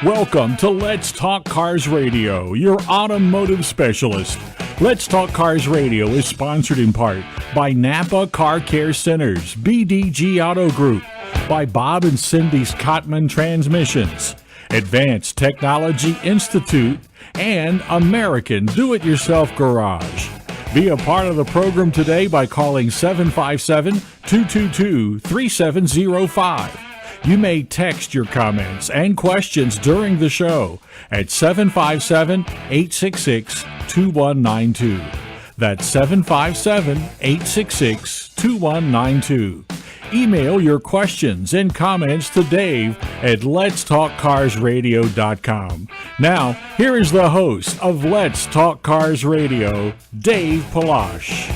Welcome to Let's Talk Cars Radio, your automotive specialist. Let's Talk Cars Radio is sponsored in part by Napa Car Care Centers, BDG Auto Group, by Bob and Cindy's Cotman Transmissions, Advanced Technology Institute, and American Do-It-Yourself Garage. Be a part of the program today by calling 757-222-3705. You may text your comments and questions during the show at 757-866-2192. That's 757-866-2192. Email your questions and comments to Dave at letstalkcarsradio.com. Now, here is the host of Let's Talk Cars Radio, Dave Palash.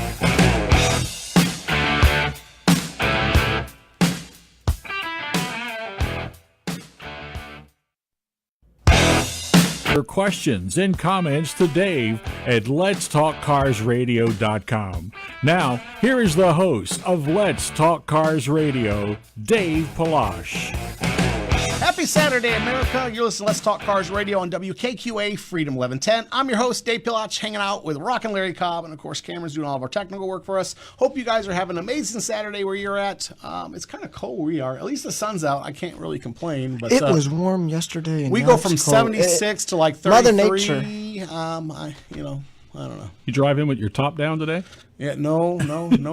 Your questions and comments to Dave at letstalkcarsradio.com. Now, here is the host of Let's Talk Cars Radio, Dave Palash. Happy Saturday, America. You're listening to Let's Talk Cars Radio on WKQA Freedom 1110. I'm your host, Dave Pilach, hanging out with Rockin' Larry Cobb, and of course, Cameron's doing all of our technical work for us. Hope you guys are having an amazing Saturday where you're at. It's kind of cold where we are. At least the sun's out. I can't really complain. But it was warm yesterday. And we go from 76 to like 33. Mother Nature. I don't know. You drive in with your top down today? Yeah, no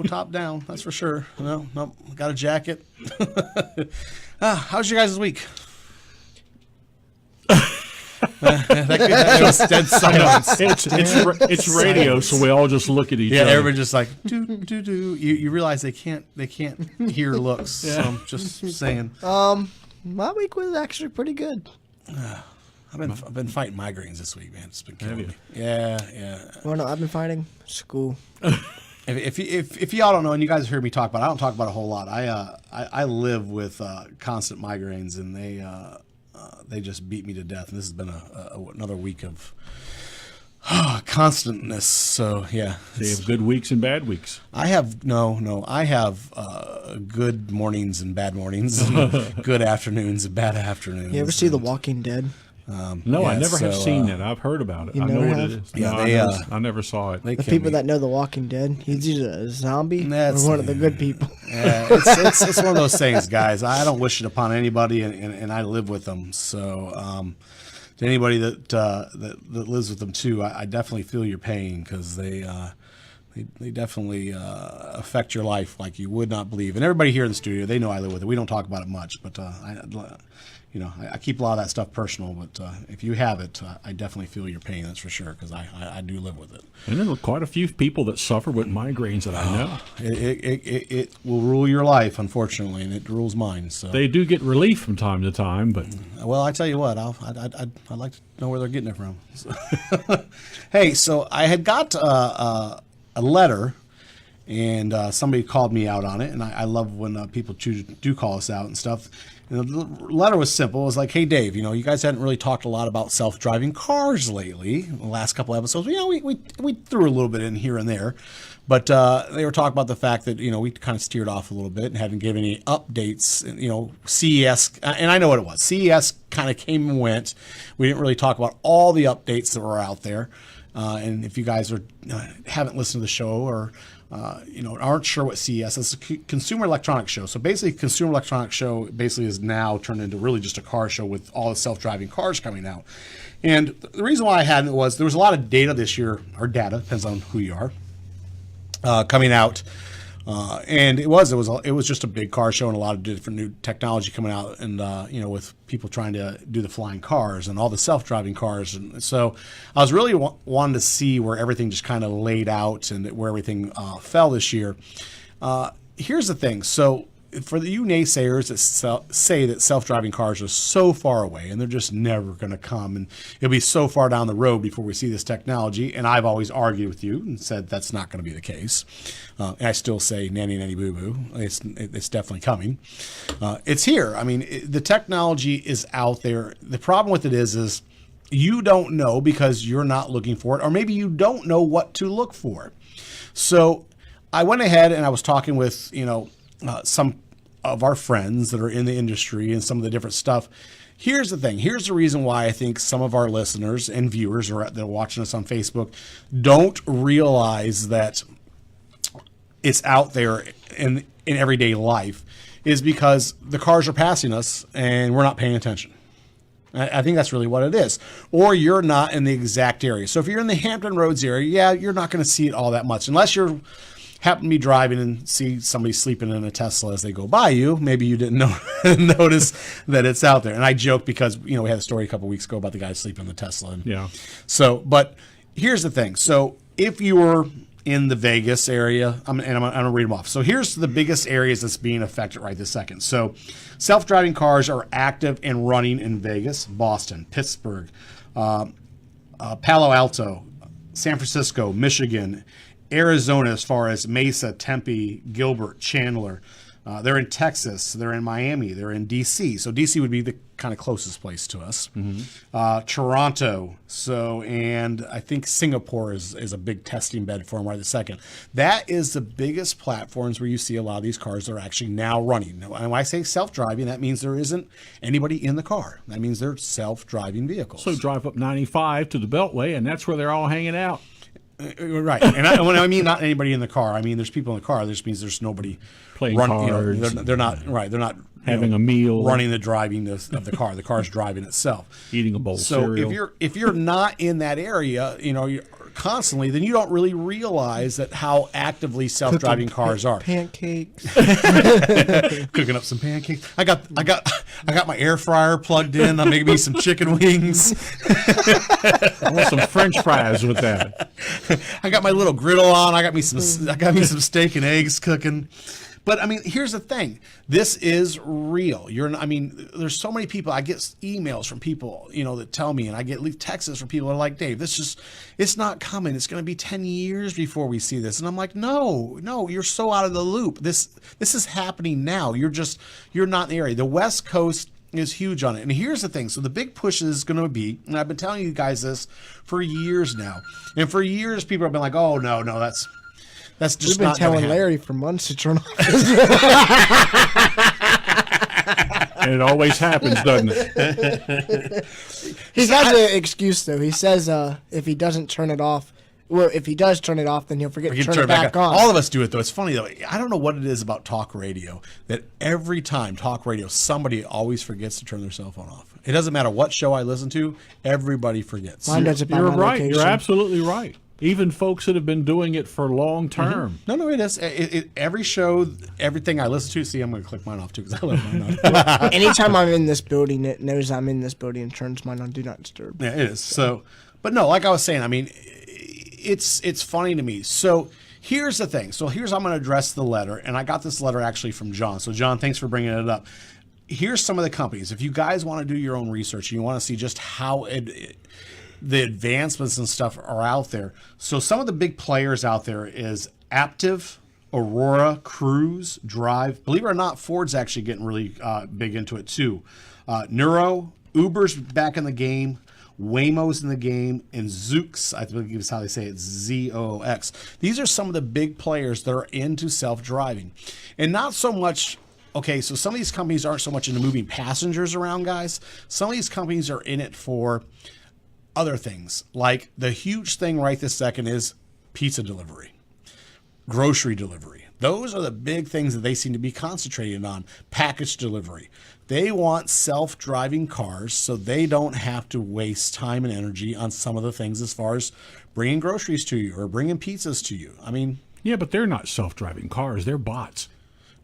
top down. That's for sure. No, got a jacket. How's your guys' week? That was dead silence. It's radio, so we all just look at each other. Yeah, everybody's just like do. You realize they can't hear looks. Yeah. So I'm just saying. My week was actually pretty good. I've been fighting migraines this week, man. It's been killing me. Yeah. Well, no, I've been fighting school. If y'all don't know, and you guys heard me talk about it, I don't talk about it a whole lot. I live with constant migraines, and they just beat me to death. And this has been another week of constantness. So yeah, so you have good weeks and bad weeks. I have I have good mornings and bad mornings, and good afternoons and bad afternoons. You ever see The Walking Dead? No, I never have seen that. I've heard about it. I know what it is. Yeah, I never saw it. The people that know The Walking Dead, he's either a zombie or one of the good people. Yeah, it's one of those things, guys. I don't wish it upon anybody, and I live with them. So to anybody that lives with them too, I definitely feel your pain, because they definitely affect your life like you would not believe. And everybody here in the studio, they know I live with it. We don't talk about it much, but I keep a lot of that stuff personal, but if you have it, I definitely feel your pain, that's for sure, because I do live with it. And there are quite a few people that suffer with migraines that I know. It will rule your life, unfortunately, and it rules mine. So they do get relief from time to time, but well, I tell you what, I'd like to know where they're getting it from. So. Hey, so I had got a letter, and somebody called me out on it, and I love when people do call us out and stuff. And the letter was simple. It was like, hey, Dave, you guys hadn't really talked a lot about self-driving cars lately, the last couple episodes. We threw a little bit in here and there. But they were talking about the fact that, we kind of steered off a little bit and hadn't given any updates. CES, and I know what it was. CES kind of came and went. We didn't really talk about all the updates that were out there. And if you guys haven't listened to the show or aren't sure what CES is, it's a consumer electronics show. So basically, consumer electronics show basically is now turned into really just a car show with all the self-driving cars coming out. And the reason why I hadn't was there was a lot of data this year, or data, depends on who you are, coming out. And it was just a big car show and a lot of different new technology coming out, and with people trying to do the flying cars and all the self-driving cars. And so I was really wanting to see where everything just kind of laid out and where everything fell this year. Here's the thing. So for you naysayers that say that self-driving cars are so far away and they're just never going to come, and it'll be so far down the road before we see this technology, and I've always argued with you and said that's not going to be the case. And I still say nanny boo-boo. It's definitely coming. It's here. I mean, the technology is out there. The problem with it is you don't know because you're not looking for it, or maybe you don't know what to look for. So I went ahead and I was talking with, some of our friends that are in the industry and some of the different stuff. Here's the thing. Here's the reason why I think some of our listeners and viewers that are watching us on Facebook don't realize that it's out there in everyday life is because the cars are passing us and we're not paying attention. I think that's really what it is. Or you're not in the exact area. So if you're in the Hampton Roads area, yeah, you're not going to see it all that much. Unless you're happen to be driving and see somebody sleeping in a Tesla as they go by you. Maybe you didn't notice that it's out there. And I joke because, we had a story a couple weeks ago about the guy sleeping in the Tesla. Yeah. So, but here's the thing. So if you were in the Vegas area, I'm going to read them off. So here's the biggest areas that's being affected right this second. So self-driving cars are active and running in Vegas, Boston, Pittsburgh, Palo Alto, San Francisco, Michigan, Arizona, as far as Mesa, Tempe, Gilbert, Chandler. They're in Texas. They're in Miami. They're in D.C. So D.C. would be the kind of closest place to us. Mm-hmm. Toronto. And I think Singapore is a big testing bed for them right this second. That is the biggest platforms where you see a lot of these cars that are actually now running. Now, when I say self-driving, that means there isn't anybody in the car. That means they're self-driving vehicles. So drive up 95 to the Beltway, and that's where they're all hanging out. Right, and when I mean not anybody in the car, I mean there's people in the car. This means there's nobody playing cards. They're not right. They're not having a meal, running the driving of the car. The car's driving itself, eating a bowl of cereal. So if you're not in that area, you're constantly, then you don't really realize that how actively self-driving cars are. Pancakes, cooking up some pancakes. I got my air fryer plugged in. I'm making me some chicken wings. I want some French fries with that. I got my little griddle on. I got me some steak and eggs cooking. But I mean, here's the thing. This is real. There's so many people. I get emails from people, that tell me, and I get texts from people that are like, Dave, it's not coming. It's going to be 10 years before we see this. And I'm like, no, you're so out of the loop. This is happening now. You're not in the area. The West Coast is huge on it. And here's the thing. So the big push is going to be, and I've been telling you guys this for years now. And for years, people have been like, oh, no, that's just We've been not telling happen. Larry for months to turn off And it always happens, doesn't it? He has an excuse, though. He says if he doesn't turn it off, well, if he does turn it off, then he'll forget to turn it back on. All of us do it, though. It's funny, though. I don't know what it is about talk radio that every time talk radio, somebody always forgets to turn their cell phone off. It doesn't matter what show I listen to, everybody forgets. Mine does it by You're my right. location. You're absolutely right. Even folks that have been doing it for long term. Mm-hmm. No, it is. Every show, everything I listen to, see, I'm going to click mine off, too, because I love mine on. Anytime I'm in this building, it knows I'm in this building and turns mine on Do Not Disturb. Yeah, it is. So, but no, like I was saying, I mean, it's funny to me. So here's the thing. So I'm going to address the letter, and I got this letter actually from John. So John, thanks for bringing it up. Here's some of the companies. If you guys want to do your own research and you want to see just how the advancements and stuff are out there. So some of the big players out there is Aptiv, Aurora, Cruise, Drive. Believe it or not, Ford's actually getting really big into it too. Nuro, Uber's back in the game. Waymo's in the game, and Zoox, I believe is how they say it, Z-O-O-X. These are some of the big players that are into self-driving. And not so much, okay, so some of these companies aren't so much into moving passengers around, guys. Some of these companies are in it for other things. Like the huge thing right this second is pizza delivery, grocery delivery. Those are the big things that they seem to be concentrating on. Package delivery. They want self-driving cars so they don't have to waste time and energy on some of the things as far as bringing groceries to you or bringing pizzas to you. I mean... Yeah, but they're not self-driving cars. They're bots.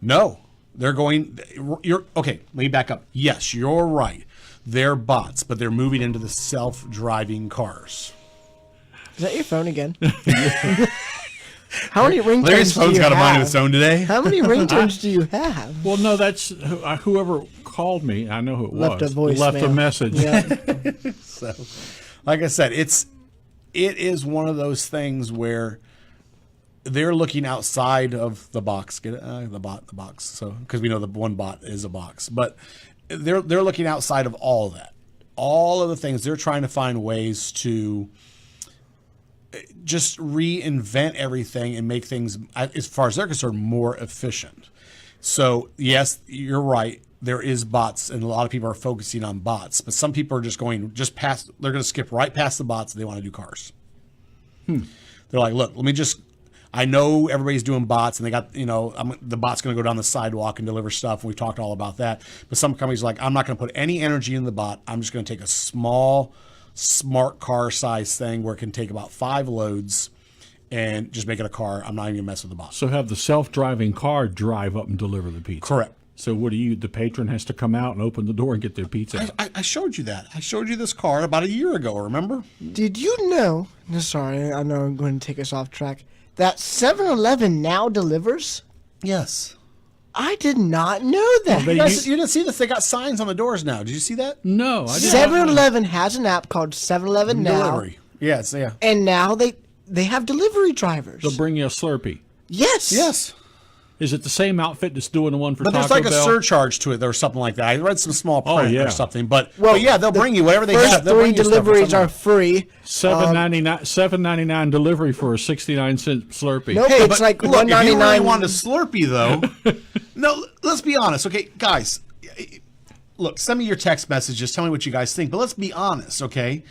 No. They're going... Okay, let me back up. Yes, you're right. They're bots, but they're moving into the self-driving cars. Is that your phone again? How many ringtones Larry's do phone's you got a mind have? of its own today. How many ringtones do you have? Well, no, that's whoever called me. I know who it Left was. a voicemail. Left a message. Yeah. So, like I said, it is one of those things where they're looking outside of the box. Get it? The box. So, because we know the one bot is a box, but they're looking outside of all of that. All of the things they're trying to find ways to just reinvent everything and make things, as far as they're concerned, more efficient. So yes, you're right. There is bots, and a lot of people are focusing on bots. But some people are just going just past. They're going to skip right past the bots, and they want to do cars. They're like, look, let me just. I know everybody's doing bots, and they got the bot's going to go down the sidewalk and deliver stuff. And we talked all about that. But some companies are like, I'm not going to put any energy in the bot. I'm just going to take a small, smart car size thing where it can take about 5 loads. And just make it a car. I'm not even gonna mess with the box. So have the self-driving car drive up and deliver the pizza. Correct. So what do you? The patron has to come out and open the door and get their pizza. I showed you that. I showed you this car about a year ago. Remember? Did you know? No, sorry, I know I'm going to take us off track. That 7-Eleven now delivers. Yes. I did not know that. They- You didn't see this? They got signs on the doors now. Did you see that? No, I didn't. 7-Eleven has an app called 7-Eleven Now, Delivery. Yes. Yeah. and now they have delivery drivers. They'll bring you a Slurpee. Yes. Yes. Is it the same outfit that's doing the one for But Taco there's like a Bell? surcharge to it or something like that. I read some small print yeah. or something. But Well, yeah, they'll bring you whatever they First have. They'll 3 bring you stuff for deliveries are something. free. $7.99 delivery for a 69-cent Slurpee. Nope, Hey, it's but like look, if you really $1.99. wanted a Slurpee, though, no, let's be honest, okay, guys. Look, send me your text messages. Tell me what you guys think. But let's be honest, okay?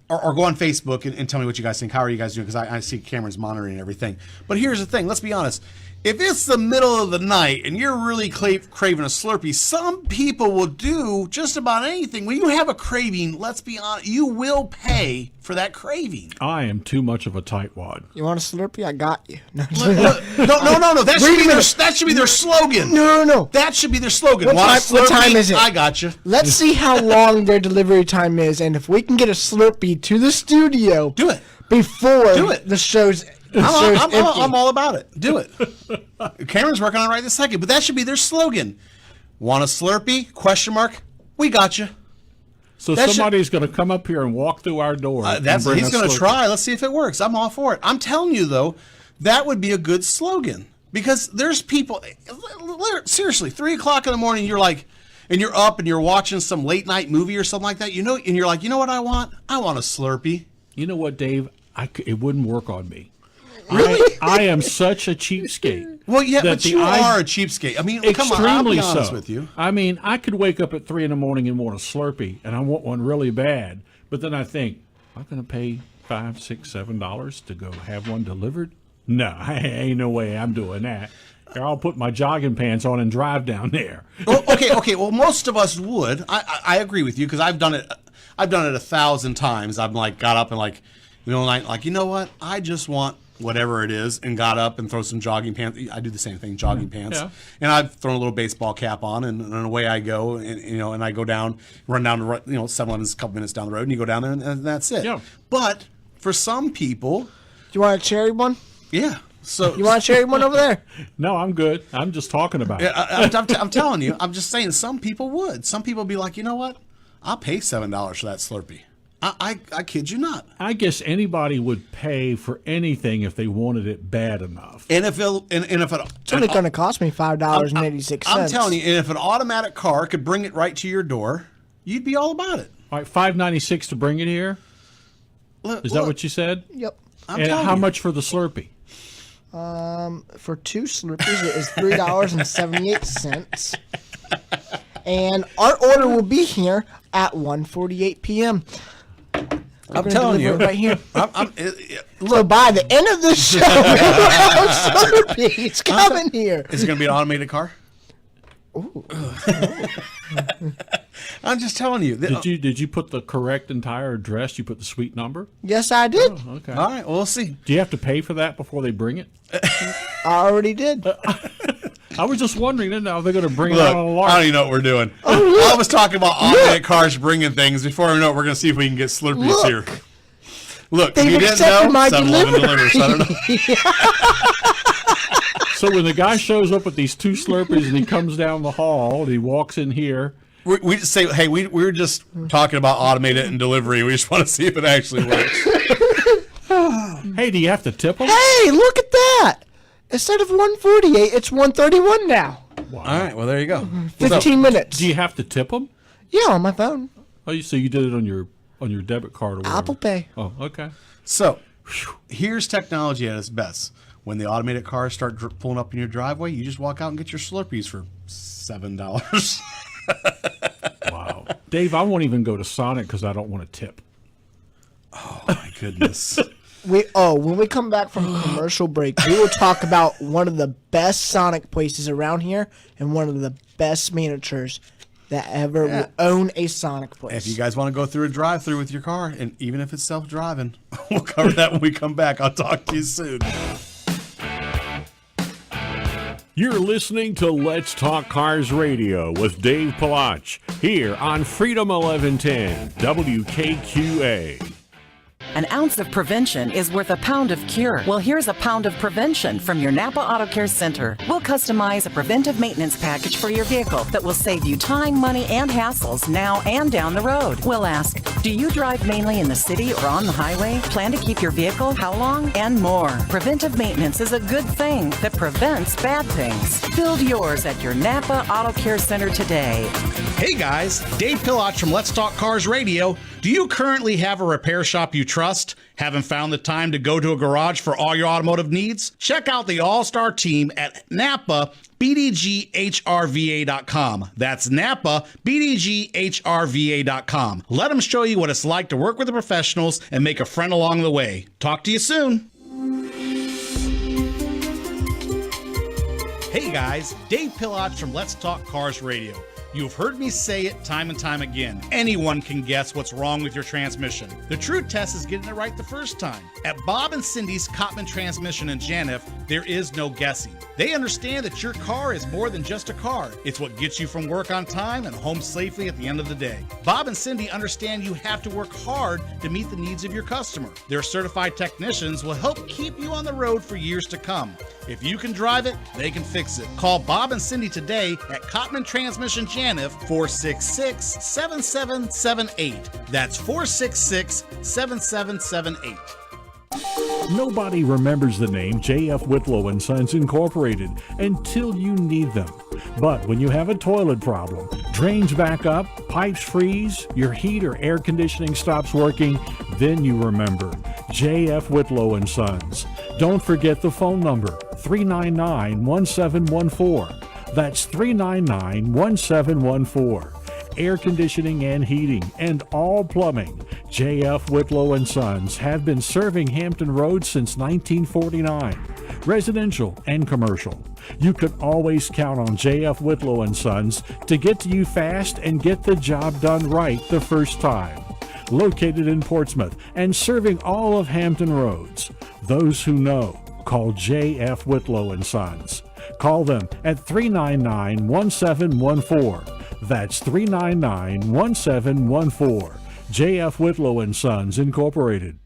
Or go on Facebook and tell me what you guys think. How are you guys doing? Because I see Cameron's monitoring everything. But here's the thing. Let's be honest. If it's the middle of the night and you're really craving a Slurpee, some people will do just about anything. When you have a craving, let's be honest, you will pay for that craving. I am too much of a tightwad. You want a Slurpee? I got you. No, No. That should be their slogan. no. That should be their slogan. What Want a time- what time Slurpee? is it? I got you. Let's see how long their delivery time is, and if we can get a Slurpee to the studio, Do it. before Do it. the show's. I'm all about it. Do it. Cameron's working on it right this second, but that should be their slogan. Want a Slurpee? Question mark. We got you. So That somebody's going to come up here and walk through our door. and He's bring us going to Slurpee. try. Let's see if it works. I'm all for it. I'm telling you though, that would be a good slogan because there's people. Seriously, 3 o'clock in the morning, you're like, and you're up and you're watching some late night movie or something like that. And you're like, you know what I want? I want a Slurpee. You know what, Dave? It wouldn't work on me. Really? I am such a cheapskate. Well, yeah, that but you are a cheapskate. I mean, come on, I'll be Extremely honest so. with you. I mean, I could wake up at 3 in the morning and want a Slurpee, and I want one really bad. But then I think, I'm going to pay $5, $6, $7 to go have one delivered? No, ain't no way I'm doing that. Or I'll put my jogging pants on and drive down there. Well, okay. Well, most of us would. I agree with you because I've done it. I've done it 1,000 times. I'm like got up and like, you know what? I just want whatever it is, and got up and throw some jogging pants. I do the same thing, jogging pants. Yeah. And I've thrown a little baseball cap on, and away I go. And I go down, run down to 7-Eleven's a couple minutes down the road, and you go down there, and that's it. Yeah. But for some people, You want a cherry one? yeah. So You want a cherry one over there? No, I'm good. I'm just talking about it. I'm telling you, I'm just saying some people would. Some people would be like, you know what? I'll pay $7 for that Slurpee. I kid you not. I guess anybody would pay for anything if they wanted it bad enough. And if it, It's only going to cost me $5.86. I'm telling you, and if an automatic car could bring it right to your door, you'd be all about it. All right, $5.96 to bring it here. Look, Is that what you said? Yep. I'm And telling how you. much for the Slurpee? For 2 Slurpees, it is $3.78. And our order will be here at 1:48 p.m. I'm telling you, right here. Look, So by the end of the show, we will have Slurpees coming here. is it going to be an automated car? I'm just telling you. Did you put the correct entire address? You put the suite number? Yes, I did. Okay. All right, well, we'll see. Do you have to pay for that before they bring it? I already did. I was just wondering. Now they're going to bring Look, it on a I don't lark. even know what we're doing. I was talking about automated cars bringing things. Before we know it, we're going to see if we can get Slurpees Look. here. Look, They've if you didn't accepted know, my 7-Eleven delivery. delivers. I don't know. So when the guy shows up with these 2 Slurpees and he comes down the hall and he walks in here, We just say, hey, we were just talking about automated and delivery. We just want to see if it actually works. hey, do you have to tip them? Hey, look at that. Instead of 1:48, it's 1:31 now. All right, well, there you go. 15 minutes. Do you have to tip them? Yeah, on my phone. Oh, so you did it on your debit card or whatever? Apple Pay. Oh, okay. So here's technology at its best. when the automated cars start pulling up in your driveway, you just walk out and get your Slurpees for $7. Wow. Dave, I won't even go to Sonic because I don't want to tip. Oh, my goodness. When we come back from commercial break, we will talk about one of the best Sonic places around here and one of the best managers that ever will own a Sonic place. If you guys want to go through a drive-through with your car, and even if it's self-driving, we'll cover that when we come back. I'll talk to you soon. You're listening to Let's Talk Cars Radio with Dave Palach here on Freedom 1110 WKQA. An ounce of prevention is worth a pound of cure. Well, here's a pound of prevention from your Napa Auto Care Center. We'll customize a preventive maintenance package for your vehicle that will save you time, money, and hassles now and down the road. We'll ask, do you drive mainly in the city or on the highway? Plan to keep your vehicle? How long? And more. Preventive maintenance is a good thing that prevents bad things. Build yours at your Napa Auto Care Center today. Hey guys, Dave Pilach from Let's Talk Cars Radio. Do you currently have a repair shop you trust? Haven't found the time to go to a garage for all your automotive needs? Check out the all-star team at Napa BDGHRVA.com. That's Napa BDGHRVA.com. Let them show you what it's like to work with the professionals and make a friend along the way. Talk to you soon. Hey guys, Dave Pilach from Let's Talk Cars Radio. You've heard me say it time and time again. Anyone can guess what's wrong with your transmission. The true test is getting it right the first time. At Bob and Cindy's Cottman Transmission in Janif, there is no guessing. They understand that your car is more than just a car. It's what gets you from work on time and home safely at the end of the day. Bob and Cindy understand you have to work hard to meet the needs of your customer. Their certified technicians will help keep you on the road for years to come. If you can drive it, they can fix it. Call Bob and Cindy today at Cottman Transmission Janif, 466-7778. That's 466-7778. Nobody remembers the name J.F. Whitlow & Sons Incorporated until you need them. But when you have a toilet problem, drains back up, pipes freeze, your heat or air conditioning stops working, then you remember J.F. Whitlow & Sons. Don't forget the phone number, 399-1714. That's 399-1714. Air conditioning and heating, and all plumbing. J.F. Whitlow & Sons have been serving Hampton Roads since 1949, residential and commercial. You can always count on J.F. Whitlow & Sons to get to you fast and get the job done right the first time. Located in Portsmouth and serving all of Hampton Roads. Those who know, call J.F. Whitlow & Sons. Call them at 399-1714. That's 399-1714. J.F. Whitlow & Sons Incorporated.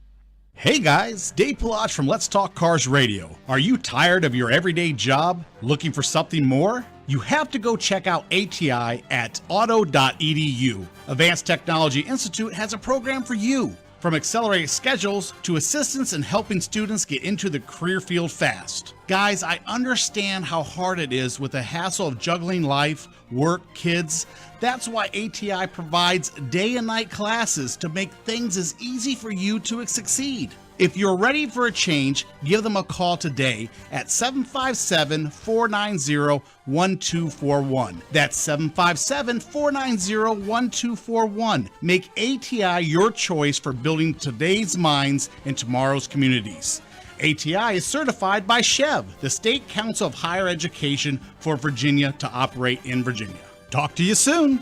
Hey guys, Dave Palach from Let's Talk Cars Radio. Are you tired of your everyday job? Looking for something more? You have to go check out ATI at auto.edu. Advanced Technology Institute has a program for you. From accelerated schedules to assistance in helping students get into the career field fast. Guys, I understand how hard it is with the hassle of juggling life, work, kids. That's why ATI provides day and night classes to make things as easy for you to succeed. If you're ready for a change, give them a call today at 757-490-1241. That's 757-490-1241. Make ATI your choice for building today's minds and tomorrow's communities. ATI is certified by SCHEV, the State Council of Higher Education for Virginia, to operate in Virginia. Talk to you soon.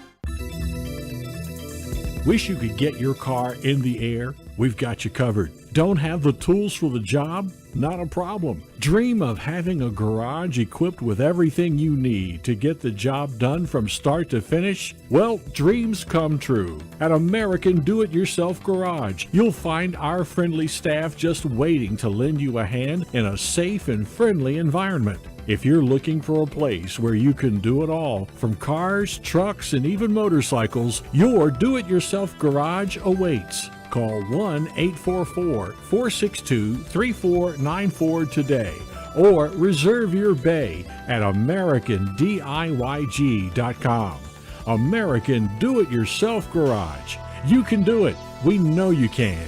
Wish you could get your car in the air? We've got you covered. Don't have the tools for the job? Not a problem. Dream of having a garage equipped with everything you need to get the job done from start to finish? Well, dreams come true. At American Do-It-Yourself Garage, you'll find our friendly staff just waiting to lend you a hand in a safe and friendly environment. If you're looking for a place where you can do it all, from cars, trucks, and even motorcycles, your Do-It-Yourself Garage awaits. Call 1-844-462-3494 today or reserve your bay at AmericanDIYG.com. American Do-It-Yourself Garage. You can do it. We know you can.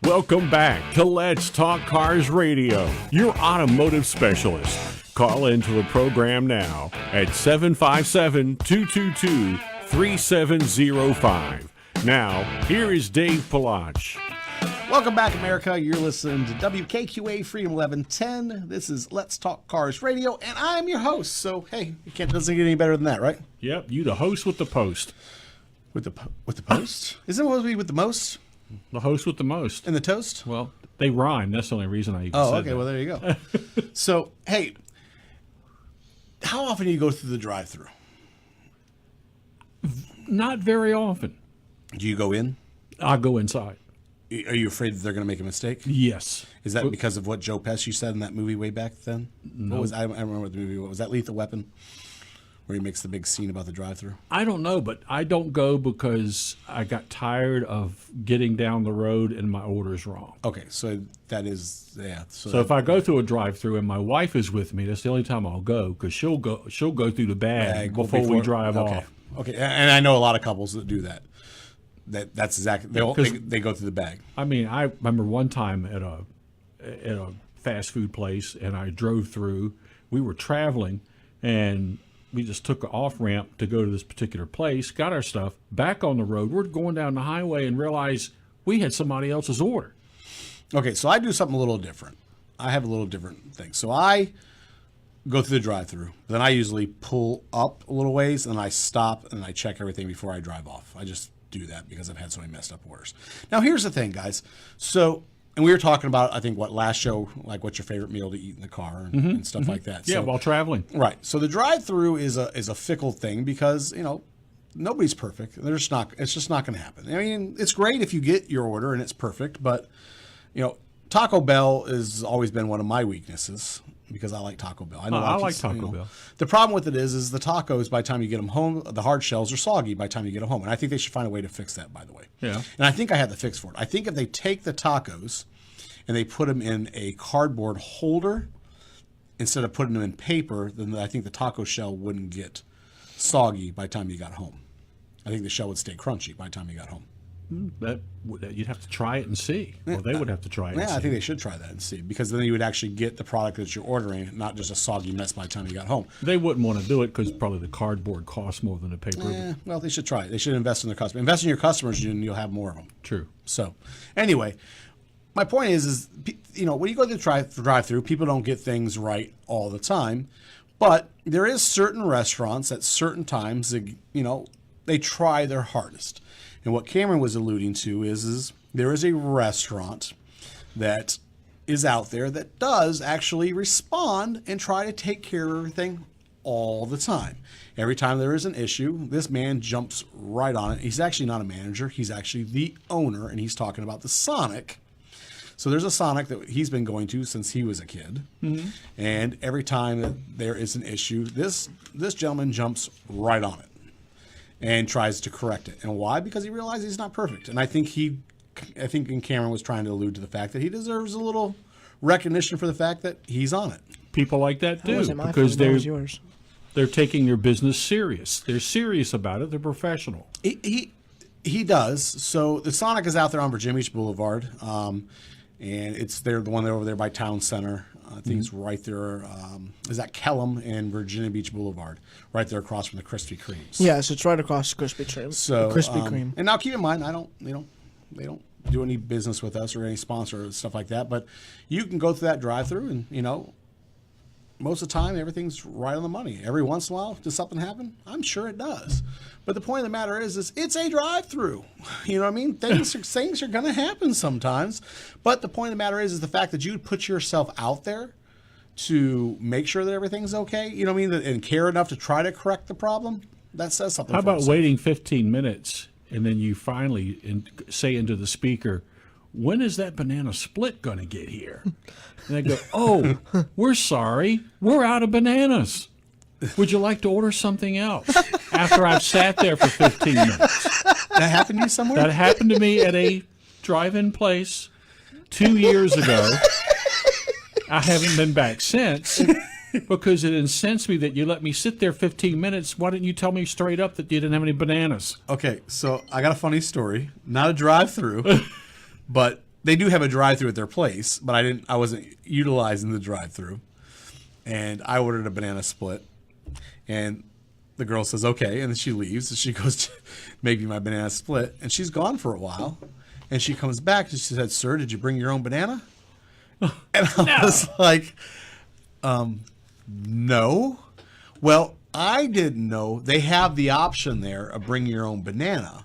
Welcome back to Let's Talk Cars Radio, your automotive specialist. Call into the program now at 757-222-3705. Now, here is Dave Palach. Welcome back, America. You're listening to WKQA Freedom 1110. This is Let's Talk Cars Radio, and I'm your host. So, hey, doesn't get any better than that, right? Yep, you the host with the post. With the post? Isn't it supposed to be with the most? The host with the most. And the toast? Well, they rhyme. That's the only reason I even said okay. that. Well, there you go. So, hey, how often do you go through the drive-thru? Not very often. Do you go in? I go inside. Are you afraid that they're going to make a mistake? Yes. Is that because of what Joe Pesci said in that movie way back then? No. I don't remember what the movie was. Was that Lethal Weapon? Where he makes the big scene about the drive-thru? I don't know, but I don't go because I got tired of getting down the road and my order's wrong. Okay, so that is, yeah. So if I go through a drive-thru and my wife is with me, that's the only time I'll go because she'll go through the bag before we drive off. Okay, and I know a lot of couples that do that. That's exactly they go through the bag. I mean, I remember one time at a fast food place, and I drove through. We were traveling, and we just took an off ramp to go to this particular place, got our stuff, back on the road. We're going down the highway and realized we had somebody else's order. Okay, so I do something a little different. I have a little different thing. So I go through the drive-thru. Then I usually pull up a little ways, and I stop, and I check everything before I drive off. I just do that because I've had so many messed up orders. Now, here's the thing, guys. So, and we were talking about, I think, last show, like what's your favorite meal to eat in the car and stuff like that. Yeah, so, while traveling. Right. So the drive-thru is a fickle thing because, nobody's perfect. It's just not going to happen. I mean, it's great if you get your order and it's perfect, but, Taco Bell has always been one of my weaknesses because I like Taco Bell. I like Taco Bell. The problem with it is the tacos, by the time you get them home, the hard shells are soggy by the time you get them home. And I think they should find a way to fix that, by the way. Yeah. And I think I have the fix for it. I think if they take the tacos and they put them in a cardboard holder instead of putting them in paper, then I think the taco shell wouldn't get soggy by the time you got home. I think the shell would stay crunchy by the time you got home. That you'd have to try it and see. Well, they would have to try it. Yeah, I think they should try that and see because then you would actually get the product that you're ordering, not just a soggy mess by the time you got home. They wouldn't want to do it because probably the cardboard costs more than the paper. Well, they should try it. They should invest in their customers. Invest in your customers, and you'll have more of them. True. So, anyway, my point is when you go to the drive-thru, people don't get things right all the time, but there is certain restaurants at certain times that, they try their hardest. And what Cameron was alluding to is there is a restaurant that is out there that does actually respond and try to take care of everything all the time. Every time there is an issue, this man jumps right on it. He's actually not a manager. He's actually the owner, and he's talking about the Sonic. So there's a Sonic that he's been going to since he was a kid. Mm-hmm. And every time that there is an issue, this gentleman jumps right on it and tries to correct it. And why? Because he realizes he's not perfect. And I think Cameron was trying to allude to the fact that he deserves a little recognition for the fact that he's on it. People like that do because they're taking their business serious. They're serious about it. They're professional. He does. So the Sonic is out there on Virginia Beach Boulevard, and they're the one there over there by Town Center. I think it's right there. Is that Kellum and Virginia Beach Boulevard, right there across from the Krispy Kremes? Yes, it's right across the Krispy Kreme. So Krispy Kreme. And now keep in mind, they don't do any business with us or any sponsor or stuff like that. But you can go through that drive-through, and most of the time everything's right on the money. Every once in a while, does something happen? I'm sure it does. But the point of the matter is it's a drive-through. You know what I mean? Things are going to happen sometimes. But the point of the matter is the fact that you put yourself out there to make sure that everything's okay. You know what I mean? And care enough to try to correct the problem. That says something. How about waiting 15 minutes and then you finally say into the speaker, "When is that banana split going to get here?" And they go, "Oh, we're sorry. We're out of bananas. Would you like to order something else?" After I've sat there for 15 minutes. That happened to you somewhere? That happened to me at a drive-in place 2 years ago. I haven't been back since because it incensed me that you let me sit there 15 minutes. Why didn't you tell me straight up that you didn't have any bananas? Okay, so I got a funny story. Not a drive-through, but they do have a drive-through at their place, but I wasn't utilizing the drive-through. And I ordered a banana split. And the girl says, okay. And then she leaves. And she goes to make me my banana split. And she's gone for a while. And she comes back and she said, sir, did you bring your own banana? And I was like, no. Well, I didn't know they have the option there of bring your own banana.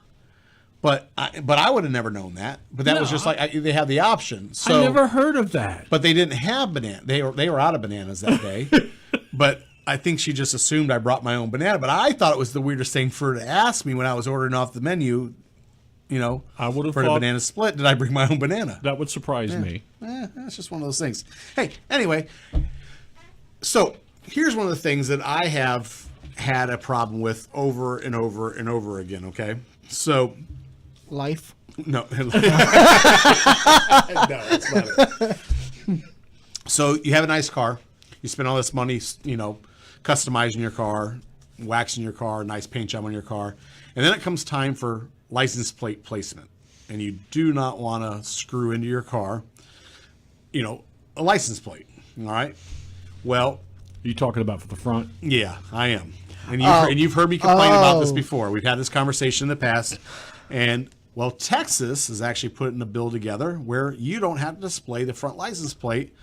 But I would have never known that. But that was just like they have the option. So I never heard of that. But they didn't have banana. They were out of bananas that day. But I think she just assumed I brought my own banana. But I thought it was the weirdest thing for her to ask me when I was ordering off the menu. You know, I would have for the thought banana split. Did I bring my own banana? that would surprise me. That's just one of those things. Hey, anyway, so here's one of the things that I have had a problem with over and over and over again. Okay, so. Life. No. No, that's not it. So you have a nice car. You spend all this money, you know, customizing your car, waxing your car, nice paint job on your car. And then it comes time for license plate placement. And you do not want to screw into your car, you know, a license plate. All right. Well, Are you talking about for the front? yeah, I am. And you've heard me complain about this before. We've had this conversation in the past. And well, Texas is actually putting a bill together where you don't have to display the front license plate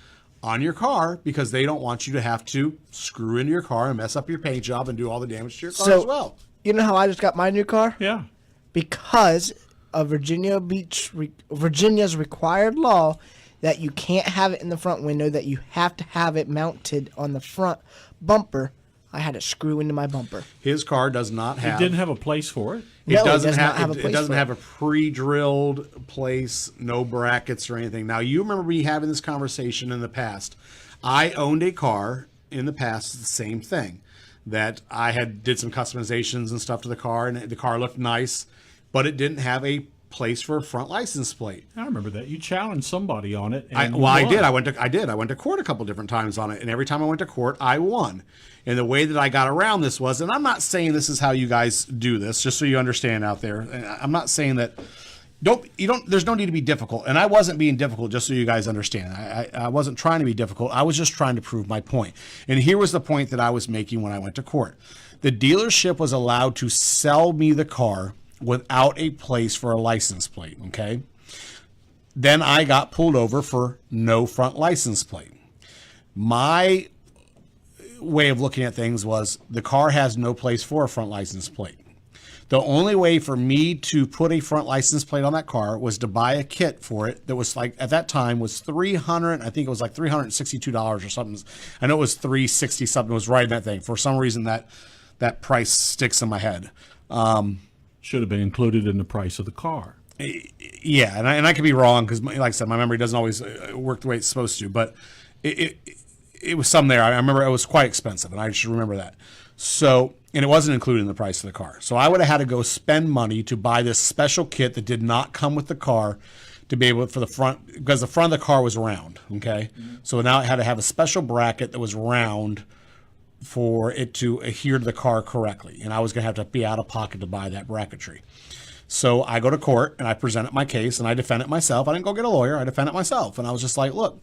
on your car because they don't want you to have to screw into your car and mess up your paint job and do all the damage to your car as well. You know how I just got my new car? Yeah. Because of Virginia's required law that you can't have it in the front window, that you have to have it mounted on the front bumper. I had to screw into my bumper. His car does not have. It didn't have a place for it. No, It doesn't does not have. have a It place doesn't for have a pre-drilled place, no brackets or anything. Now you remember me having this conversation in the past. I owned a car in the past. The same thing, that I did some customizations and stuff to the car, and the car looked nice, but it didn't have a place for a front license plate. I remember that. You challenged somebody on it. And I you did. won. I went to court a couple different times on it, and every time I went to court, I won. And the way that I got around this was, and I'm not saying this is how you guys do this, just so you understand out there. And I'm not saying that. There's no need to be difficult, and I wasn't being difficult. Just so you guys understand, I wasn't trying to be difficult. I was just trying to prove my point. And here was the point that I was making when I went to court. The dealership was allowed to sell me the car without a place for a license plate. Okay. Then I got pulled over for no front license plate. My way of looking at things was the car has no place for a front license plate. The only way for me to put a front license plate on that car was to buy a kit for it that was like, at that time was $300, I think it was like $362 or something. I know it was $360 something. It was right in that thing. For some reason that price sticks in my head. Should have been included in the price of the car. Yeah, and I could be wrong because, like I said, my memory doesn't always work the way it's supposed to. But it was some there. I remember it was quite expensive, and I just remember that. So, and it wasn't included in the price of the car. So I would have had to go spend money to buy this special kit that did not come with the car to be able for the front, because the front of the car was round. Okay, so now it had to have a special bracket that was round for it to adhere to the car correctly, and I was going to have to be out of pocket to buy that bracketry. So I go to court and I presented my case and I defend it myself. I didn't go get a lawyer. I defend it myself. And I was just like, look,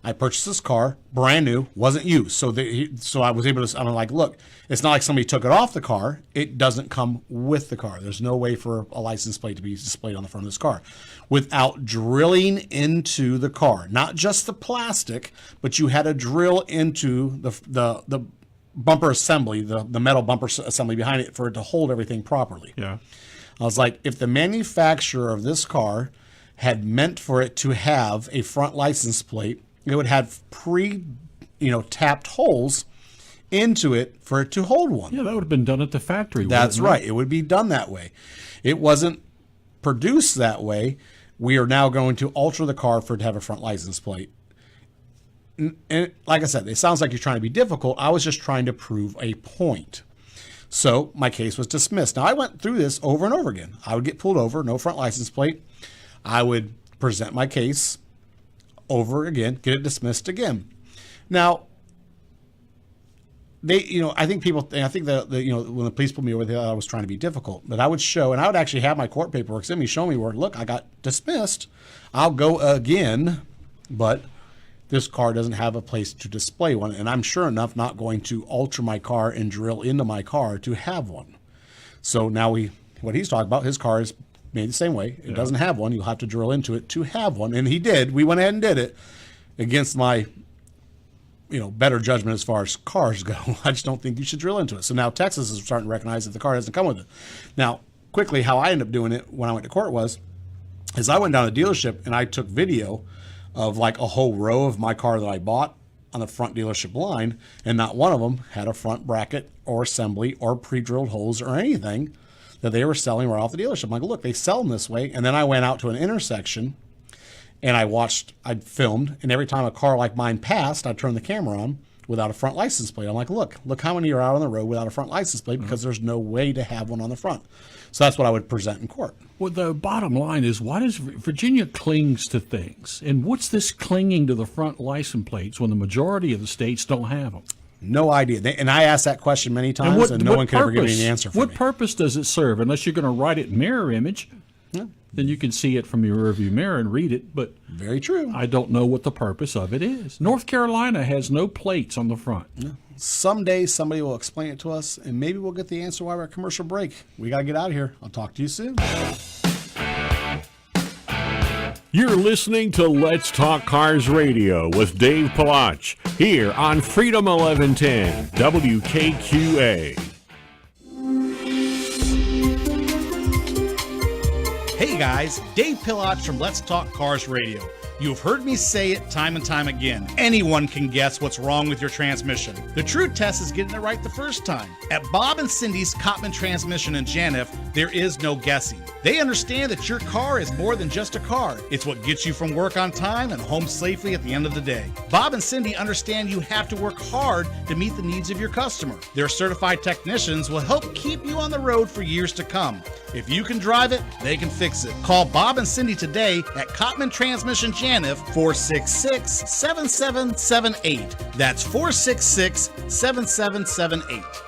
I purchased this car, brand new, wasn't used. So I was able to, I'm like, look, it's not like somebody took it off the car. It doesn't come with the car. There's no way for a license plate to be displayed on the front of this car without drilling into the car. Not just the plastic, but you had to drill into the bumper assembly, the metal bumper assembly behind it for it to hold everything properly. Yeah. I was like, if the manufacturer of this car had meant for it to have a front license plate, it would have tapped holes into it for it to hold one. Yeah, that would have been done at the factory. That's wouldn't it? right. It would be done that way. It wasn't produced that way. We are now going to alter the car for it to have a front license plate. And like I said, it sounds like you're trying to be difficult. I was just trying to prove a point. So my case was dismissed. Now, I went through this over and over again. I would get pulled over, no front license plate. I would present my case over again, get it dismissed again. Now, I think when the police pulled me over, they thought I was trying to be difficult. But I would show, and I would actually have my court paperwork send me, show me where, look, I got dismissed. I'll go again, but this car doesn't have a place to display one. And I'm sure enough not going to alter my car and drill into my car to have one. So now what he's talking about, his car is made the same way. It doesn't have one. You'll have to drill into it to have one. And he did. We went ahead and did it against my better judgment as far as cars go. I just don't think you should drill into it. So now Texas is starting to recognize that the car doesn't come with it. Now, quickly, how I ended up doing it when I went to court is I went down to the dealership and I took video of like a whole row of my car that I bought on the front dealership line, and not one of them had a front bracket or assembly or pre-drilled holes or anything that they were selling right off the dealership. I'm like, look, they sell them this way. And then I went out to an intersection and I'd filmed, and every time a car like mine passed, I'd turn the camera on without a front license plate. I'm like, look how many are out on the road without a front license plate, because there's no way to have one on the front. So that's what I would present in court. Well, the bottom line is, why does Virginia clings to things? And what's this clinging to the front license plates when the majority of the states don't have them? No idea. And I asked that question many times, and no one could ever give me an answer for me. What purpose does it serve? Unless you're going to write it in mirror image, then you can see it from your rearview mirror and read it. But very true. I don't know what the purpose of it is. North Carolina has no plates on the front. No. Someday somebody will explain it to us, and maybe we'll get the answer while we're at commercial break. We got to get out of here. I'll talk to you soon. You're listening to Let's Talk Cars Radio with Dave Palach here on Freedom 1110 WKQA. Hey guys, Dave Palach from Let's Talk Cars Radio. You've heard me say it time and time again. Anyone can guess what's wrong with your transmission. The true test is getting it right the first time. At Bob and Cindy's Cottman Transmission in Janif, there is no guessing. They understand that your car is more than just a car. It's what gets you from work on time and home safely at the end of the day. Bob and Cindy understand you have to work hard to meet the needs of your customer. Their certified technicians will help keep you on the road for years to come. If you can drive it, they can fix it. Call Bob and Cindy today at Cottman Transmission Janif, 466-7778. That's 466-7778.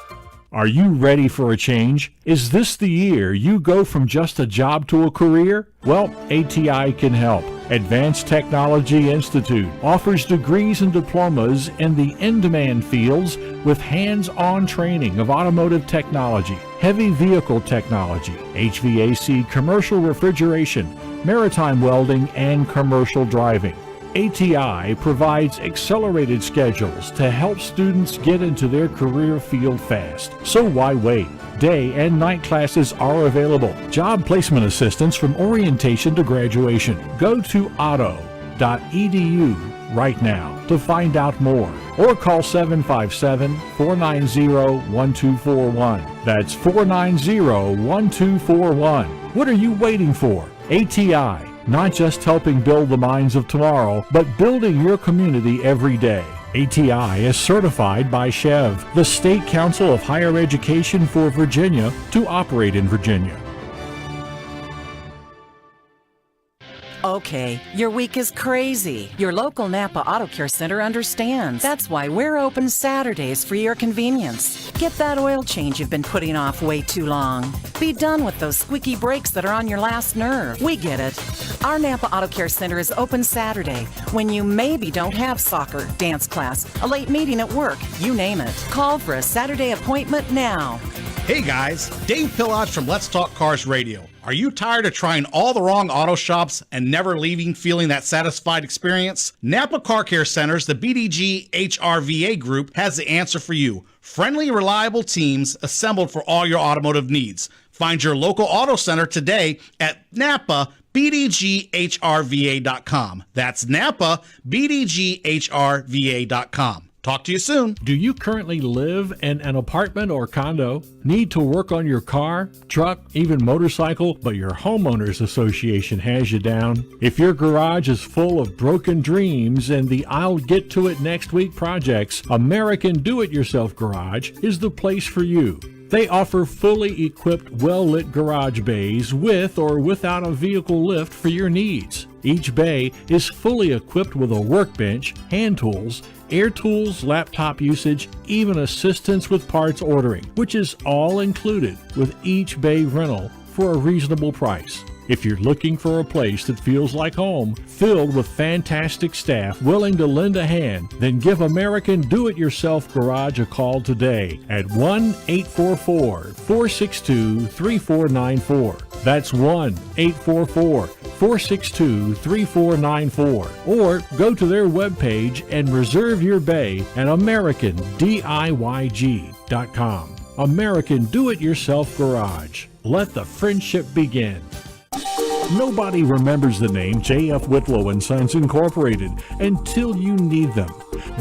Are you ready for a change? Is this the year you go from just a job to a career? Well, ATI can help. Advanced Technology Institute offers degrees and diplomas in the in-demand fields with hands-on training of automotive technology, heavy vehicle technology, HVAC, commercial refrigeration, maritime welding, and commercial driving. ATI provides accelerated schedules to help students get into their career field fast. So why wait? Day and night classes are available. Job placement assistance from orientation to graduation. Go to auto.edu right now to find out more, or call 757-490-1241. That's 490-1241. What are you waiting for? ATI. Not just helping build the minds of tomorrow, but building your community every day. ATI is certified by SCHEV, the State Council of Higher Education for Virginia, to operate in Virginia. Okay, your week is crazy. Your local Napa Auto Care Center understands. That's why we're open Saturdays for your convenience. Get that oil change you've been putting off way too long. Be done with those squeaky brakes that are on your last nerve. We get it. Our Napa Auto Care Center is open Saturday when you maybe don't have soccer, dance class, a late meeting at work, you name it. Call for a Saturday appointment now. Hey guys, Dave Palach from Let's Talk Cars Radio. Are you tired of trying all the wrong auto shops and never leaving feeling that satisfied experience? Napa Car Care Centers, the BDG HRVA group, has the answer for you. Friendly, reliable teams assembled for all your automotive needs. Find your local auto center today at NapaBDGHRVA.com. That's NapaBDGHRVA.com. Talk to you soon. Do you currently live in an apartment or condo? Need to work on your car, truck, even motorcycle, but your homeowners association has you down? If your garage is full of broken dreams and the I'll get to it next week projects, American Do-It-Yourself Garage is the place for you. They offer fully equipped, well-lit garage bays with or without a vehicle lift for your needs. Each bay is fully equipped with a workbench, hand tools, air tools, laptop usage, even assistance with parts ordering, which is all included with each bay rental for a reasonable price. If you're looking for a place that feels like home, filled with fantastic staff willing to lend a hand, then give American Do-It-Yourself Garage a call today at 1-844-462-3494. That's 1-844-462-3494. Or go to their webpage and reserve your bay at AmericanDIYG.com. American Do-It-Yourself Garage. Let the friendship begin. Nobody remembers the name J.F. Whitlow and Sons Incorporated until you need them.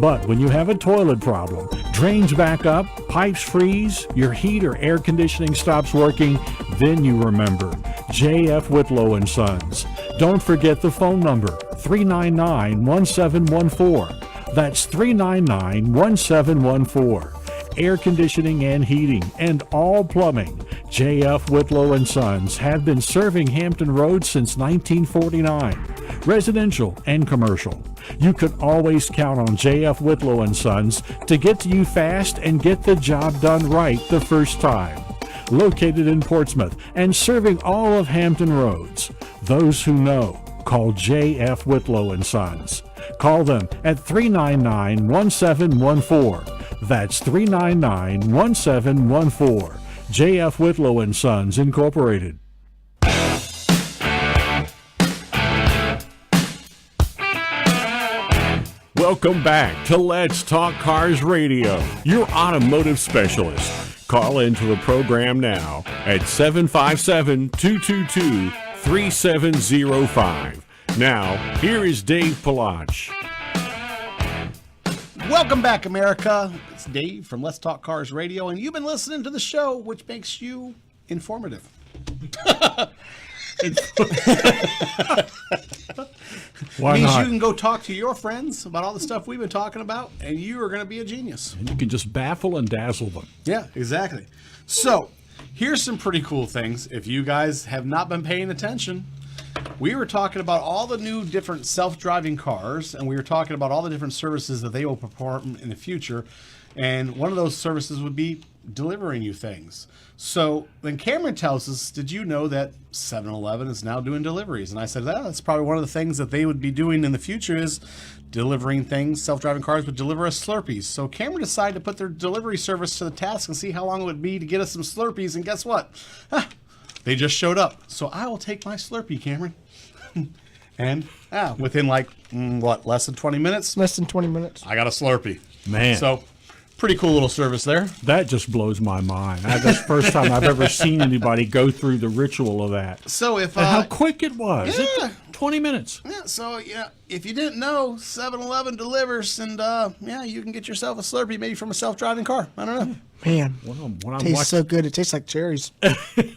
But when you have a toilet problem, drains back up, pipes freeze, your heat or air conditioning stops working, then you remember J.F. Whitlow and Sons. Don't forget the phone number, 399-1714. That's 399-1714. Air conditioning and heating, and all plumbing. J.F. Whitlow and Sons have been serving Hampton Roads since 1949, residential and commercial. You can always count on J.F. Whitlow and Sons to get to you fast and get the job done right the first time. Located in Portsmouth and serving all of Hampton Roads. Those who know, call J.F. Whitlow and Sons. Call them at 399-1714. That's 399-1714. J.F. Whitlow and Sons Incorporated. Welcome back to Let's Talk Cars Radio, your automotive specialist. Call into the program now at 757-222-3705. Now, here is Dave Palach. Welcome back, America. It's Dave from Let's Talk Cars Radio, and you've been listening to the show, which makes you informative. Why means not? you can go talk to your friends about all the stuff we've been talking about, and you are going to be a genius. And you can just baffle and dazzle them. Yeah, exactly. So, here's some pretty cool things. If you guys have not been paying attention, we were talking about all the new different self-driving cars, and we were talking about all the different services that they will perform in the future. And one of those services would be delivering you things. So then Cameron tells us, did you know that 7-Eleven is now doing deliveries? And I said, that's probably one of the things that they would be doing in the future is delivering things. Self-driving cars would deliver us Slurpees. So Cameron decided to put their delivery service to the task and see how long it would be to get us some Slurpees. And guess what? They just showed up. So I will take my Slurpee, Cameron. And within less than 20 minutes? Less than 20 minutes. I got a Slurpee. Man. So pretty cool little service there. That just blows my mind. That's the first time I've ever seen anybody go through the ritual of that. So if And how quick it was. Yeah. 20 minutes. Yeah, so if you didn't know, 7-Eleven delivers, and you can get yourself a Slurpee maybe from a self-driving car. I don't know. Man, When I'm tastes so good. It tastes like cherries.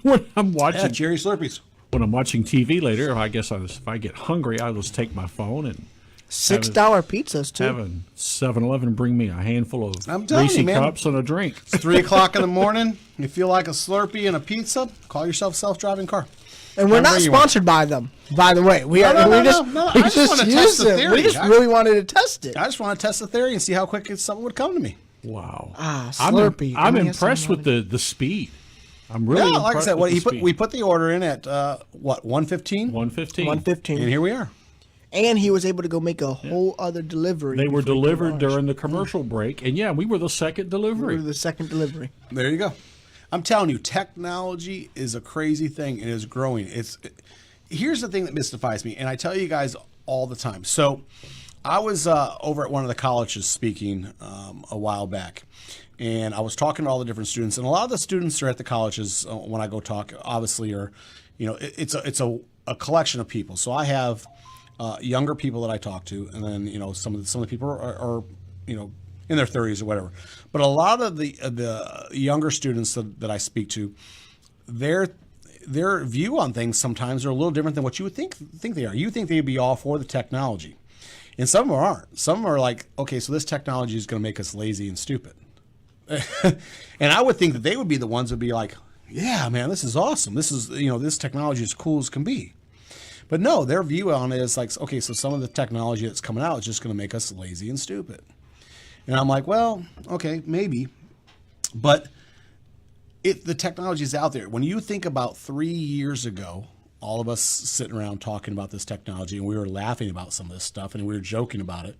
when I'm watching Yeah, cherry Slurpees. when I'm watching TV later, I guess if I get hungry, I'll just take my phone and $6 pizzas, too. have a 7-Eleven bring me a handful of I'm telling Reese you, man. cups and a drink. It's 3 o'clock in the morning. You feel like a Slurpee and a pizza? Call yourself a self-driving car. And we're Whatever not you want. sponsored by them, by the way. We No, I just just wanna test use the them. theory. We just I- really wanted to test it. I just want to test the theory and see how quick something would come to me. Wow. Slurpee. I'm Give me a impressed with the speed. I'm really Yeah, like I impressed said, with the speed. we put the order in at 1:15, 115. 115. and here we are. And he was able to go make a whole other delivery. They were before he delivered launched. during the commercial break, and we were the second We delivery. were the second delivery. There you go. I'm telling you, technology is a crazy thing and is growing. Here's the thing that mystifies me, and I tell you guys all the time. So I was over at one of the colleges speaking a while back, and I was talking to all the different students, and a lot of the students are at the colleges when I go talk. Obviously, it's a collection of people. So I have younger people that I talk to, and then some of the people are in their 30s or whatever. But a lot of the younger students that I speak to, their view on things sometimes are a little different than what you would think they are. You think they'd be all for the technology, and some of them aren't. Some are like, okay, so this technology is going to make us lazy and stupid. and I would think that they would be the ones that would be like, yeah, man, this is awesome. This is, this technology is cool as can be. But no, their view on it is like, okay, so some of the technology that's coming out is just going to make us lazy and stupid. And I'm like, well, okay, maybe. But the technology is out there. When you think about 3 years ago, all of us sitting around talking about this technology, and we were laughing about some of this stuff, and we were joking about it.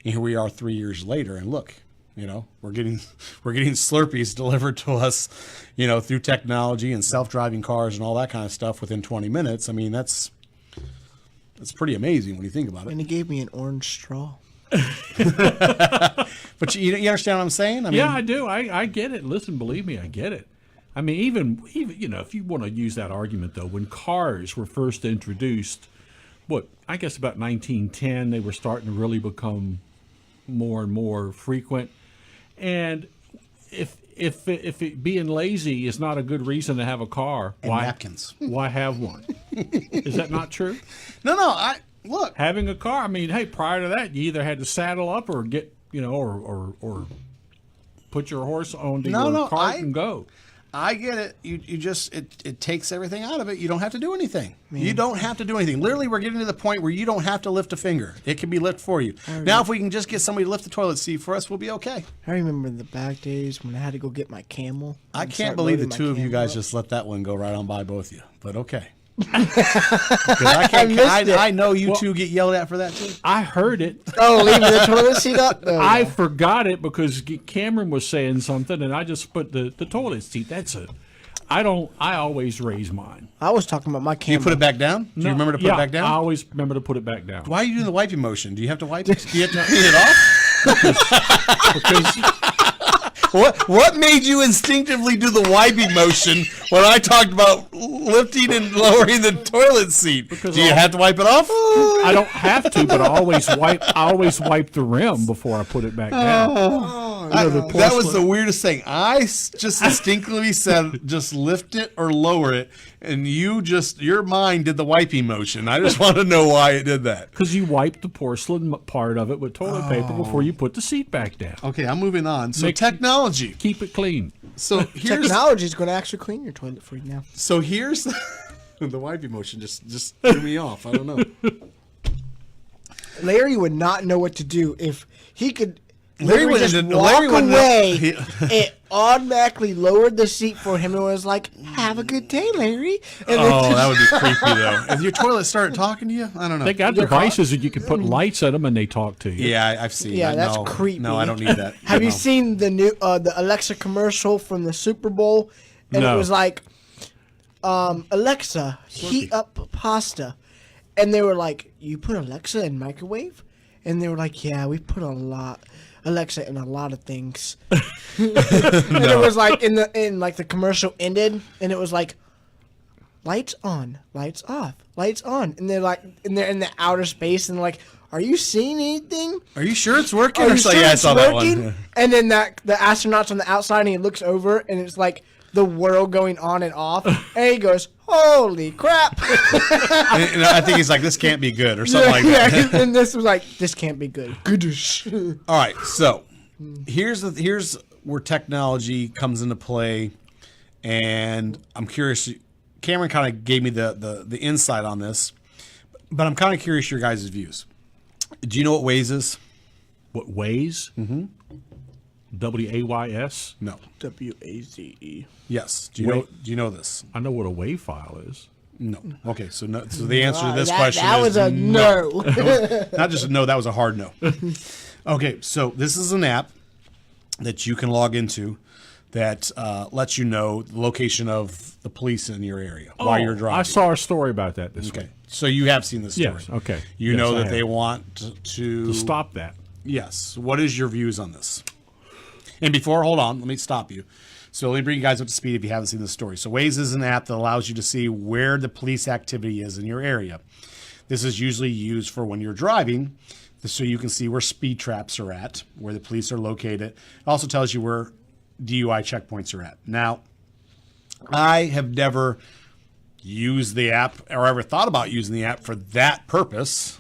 And here we are 3 years later, and look, we're getting Slurpees delivered to us, through technology and self-driving cars and all that kind of stuff within 20 minutes. I mean, that's pretty amazing when you think about it. And he gave me an orange straw. But you understand what I'm saying? I mean, yeah, I do. I get it. Listen, believe me, I get it. I mean, even if you want to use that argument, though, when cars were first introduced, I guess about 1910, they were starting to really become more and more frequent. And if it being lazy is not a good reason to have a car, and napkins. Why have one? Is that not true? No. Look, having a car. I mean, hey, prior to that, you either had to saddle up or get or put your horse on your cart and go. I get it. You just it takes everything out of it. You don't have to do anything. You don't have to do anything. Literally, we're getting to the point where you don't have to lift a finger. It can be lifted for you. Now, if we can just get somebody to lift the toilet seat for us, we'll be okay. I remember the back days when I had to go get my Camel. I can't believe the two of you guys just let that one go right on by both of you. But okay. I know you two get yelled at for that too. I heard it. Oh, leaving the toilet seat up? Oh, I forgot it because Cameron was saying something, and I just put the toilet seat. I always raise mine. I was talking about my Camel. You put it back down? Do you remember to put it back down? I always remember to put it back down. Why are you doing the wiping motion? Do you have to wipe it? Do you have to clean it off? Because What made you instinctively do the wiping motion when I talked about lifting and lowering the toilet seat? Because do you have to wipe it off? I don't have to, but I always wipe the rim before I put it back down. That was the weirdest thing. I just instinctively said, just lift it or lower it, and your mind did the wiping motion. I just want to know why it did that. Because you wipe the porcelain part of it with toilet paper before you put the seat back down. Okay, I'm moving on. So technology. Keep it clean. So technology is going to actually clean your toilet for you now. So here's the wiping motion. Just threw me off. I don't know. Larry would not know what to do if he could. Larry would just walk away. It automatically lowered the seat for him and was like, "Have a good day, Larry." And that would be creepy though. If your toilet started talking to you, I don't know. They got devices that you can put lights in them and they talk to you. Yeah, I've seen. Yeah, that. that's creepy. No, I don't need that. Have you seen the new the Alexa commercial from the Super Bowl? And it was like, Alexa, heat up pasta, and they were like, "You put Alexa in microwave?" And they were like, "Yeah, we put Alexa in a lot of things." And it was like in the commercial ended, and it was like, lights on, lights off, lights on, and they're in the outer space, and they're like, "Are you seeing anything? Are you sure it's working?" Are you sure I it's saw working?" that one. And then the astronaut's on the outside, and he looks over, and it's like the world going on and off, and he goes, "Holy crap!" And I think he's like, "This can't be good," or something like that. Yeah, and this was like, "This can't be good." All right, so here's where technology comes into play, and I'm curious. Cameron kind of gave me the insight on this, but I'm kind of curious your guys' views. Do you know what Waze is? What, Waze? Mm-hmm. WAYS? No. WAZE. Yes. Do you know this? I know what a WAV file is. No. Okay. So no. So the answer to this question that is was a no. Not just a no. That was a hard no. Okay. So this is an app that you can log into that lets you know the location of the police in your area while you're driving. I saw a story about that this week. So you have seen this story. Yes. Okay. You know that they want to stop that. Yes. What is your views on this? And hold on, let me stop you. So let me bring you guys up to speed if you haven't seen this story. So Waze is an app that allows you to see where the police activity is in your area. This is usually used for when you're driving, so you can see where speed traps are at, where the police are located. It also tells you where DUI checkpoints are at. Now, I have never used the app or ever thought about using the app for that purpose.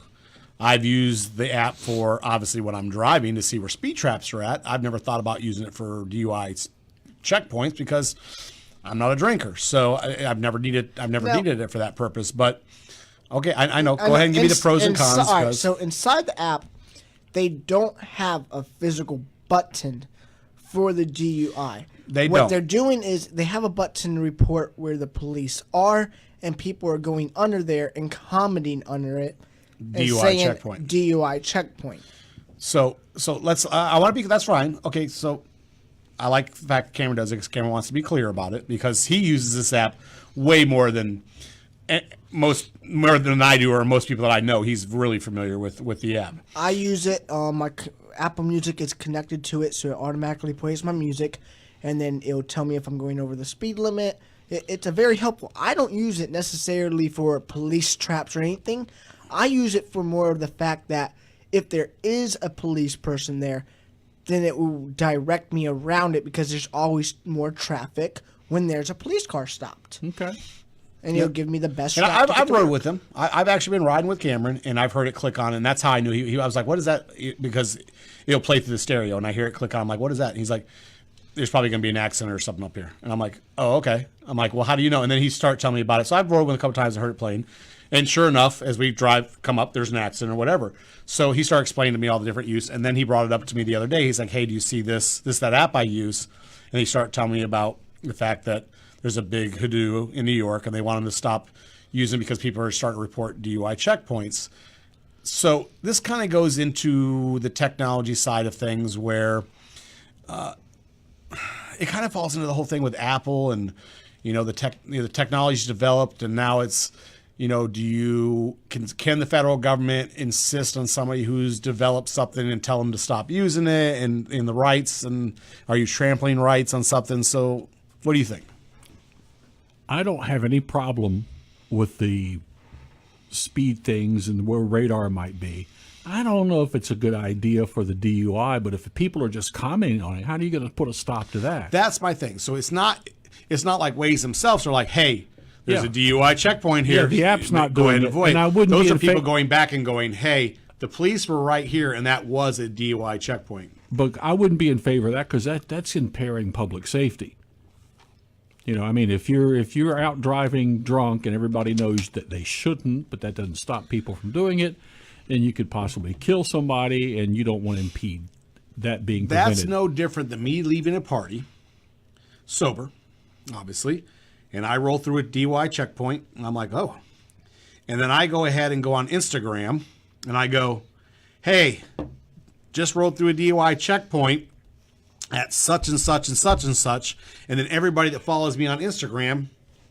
I've used the app for obviously when I'm driving to see where speed traps are at. I've never thought about using it for DUI checkpoints because I'm not a drinker, so I've never needed it for that purpose. But okay, I know. Go ahead and give me the pros and cons. All right, so inside the app, they don't have a physical button for the DUI. What they're doing is they have a button to report where the police are, and people are going under there and commenting under it. DUI checkpoint. DUI checkpoint. So let's. I want to be. That's fine. Okay, so I like the fact that Cameron does it because Cameron wants to be clear about it because he uses this app way more than more than I do or most people that I know. He's really familiar with the app. I use it. My Apple Music is connected to it, so it automatically plays my music, and then it'll tell me if I'm going over the speed limit. It's a very helpful. I don't use it necessarily for police traps or anything. I use it for more of the fact that if there is a police person there, then it will direct me around it because there's always more traffic when there's a police car stopped. Okay. And it'll give me the best And route. I've rode with him. I've actually been riding with Cameron, and I've heard it click on, and that's how I knew I was like, what is that? Because it'll play through the stereo, and I hear it click on. I'm like, what is that? And he's like, there's probably going to be an accident or something up here. And I'm like, oh, okay. I'm like, well, how do you know? And then he started telling me about it. So I've rode with him a couple times and heard it playing. And sure enough, as we come up, there's an accident or whatever. So he started explaining to me all the different use. And then he brought it up to me the other day. He's like, hey, do you see that app I use? And he started telling me about the fact that there's a big hoodoo in New York and they want him to stop using because people are starting to report DUI checkpoints. So this kind of goes into the technology side of things where it kind of falls into the whole thing with Apple and, the technology's developed and now it's, can the federal government insist on somebody who's developed something and tell them to stop using it and in the rights, and are you trampling rights on something? So what do you think? I don't have any problem with the speed things and where radar might be. I don't know if it's a good idea for the DUI, but if people are just commenting on it, how are you going to put a stop to that? That's my thing. So it's not like Waze themselves are like, hey, there's a DUI checkpoint here. Yeah, the app's not go doing ahead and it. avoid. And I wouldn't Those be are in people going back and going, hey, the police were right here, and that was a DUI checkpoint. But I wouldn't be in favor of that because that's impairing public safety. If you're out driving drunk and everybody knows that they shouldn't, but that doesn't stop people from doing it, then you could possibly kill somebody, and you don't want to impede that being prevented. That's no different than me leaving a party, sober, obviously, and I roll through a DUI checkpoint, and I'm like, oh. And then I go ahead and go on Instagram, and I go, hey, just rolled through a DUI checkpoint at such and such and such and such, and then everybody that follows me on Instagram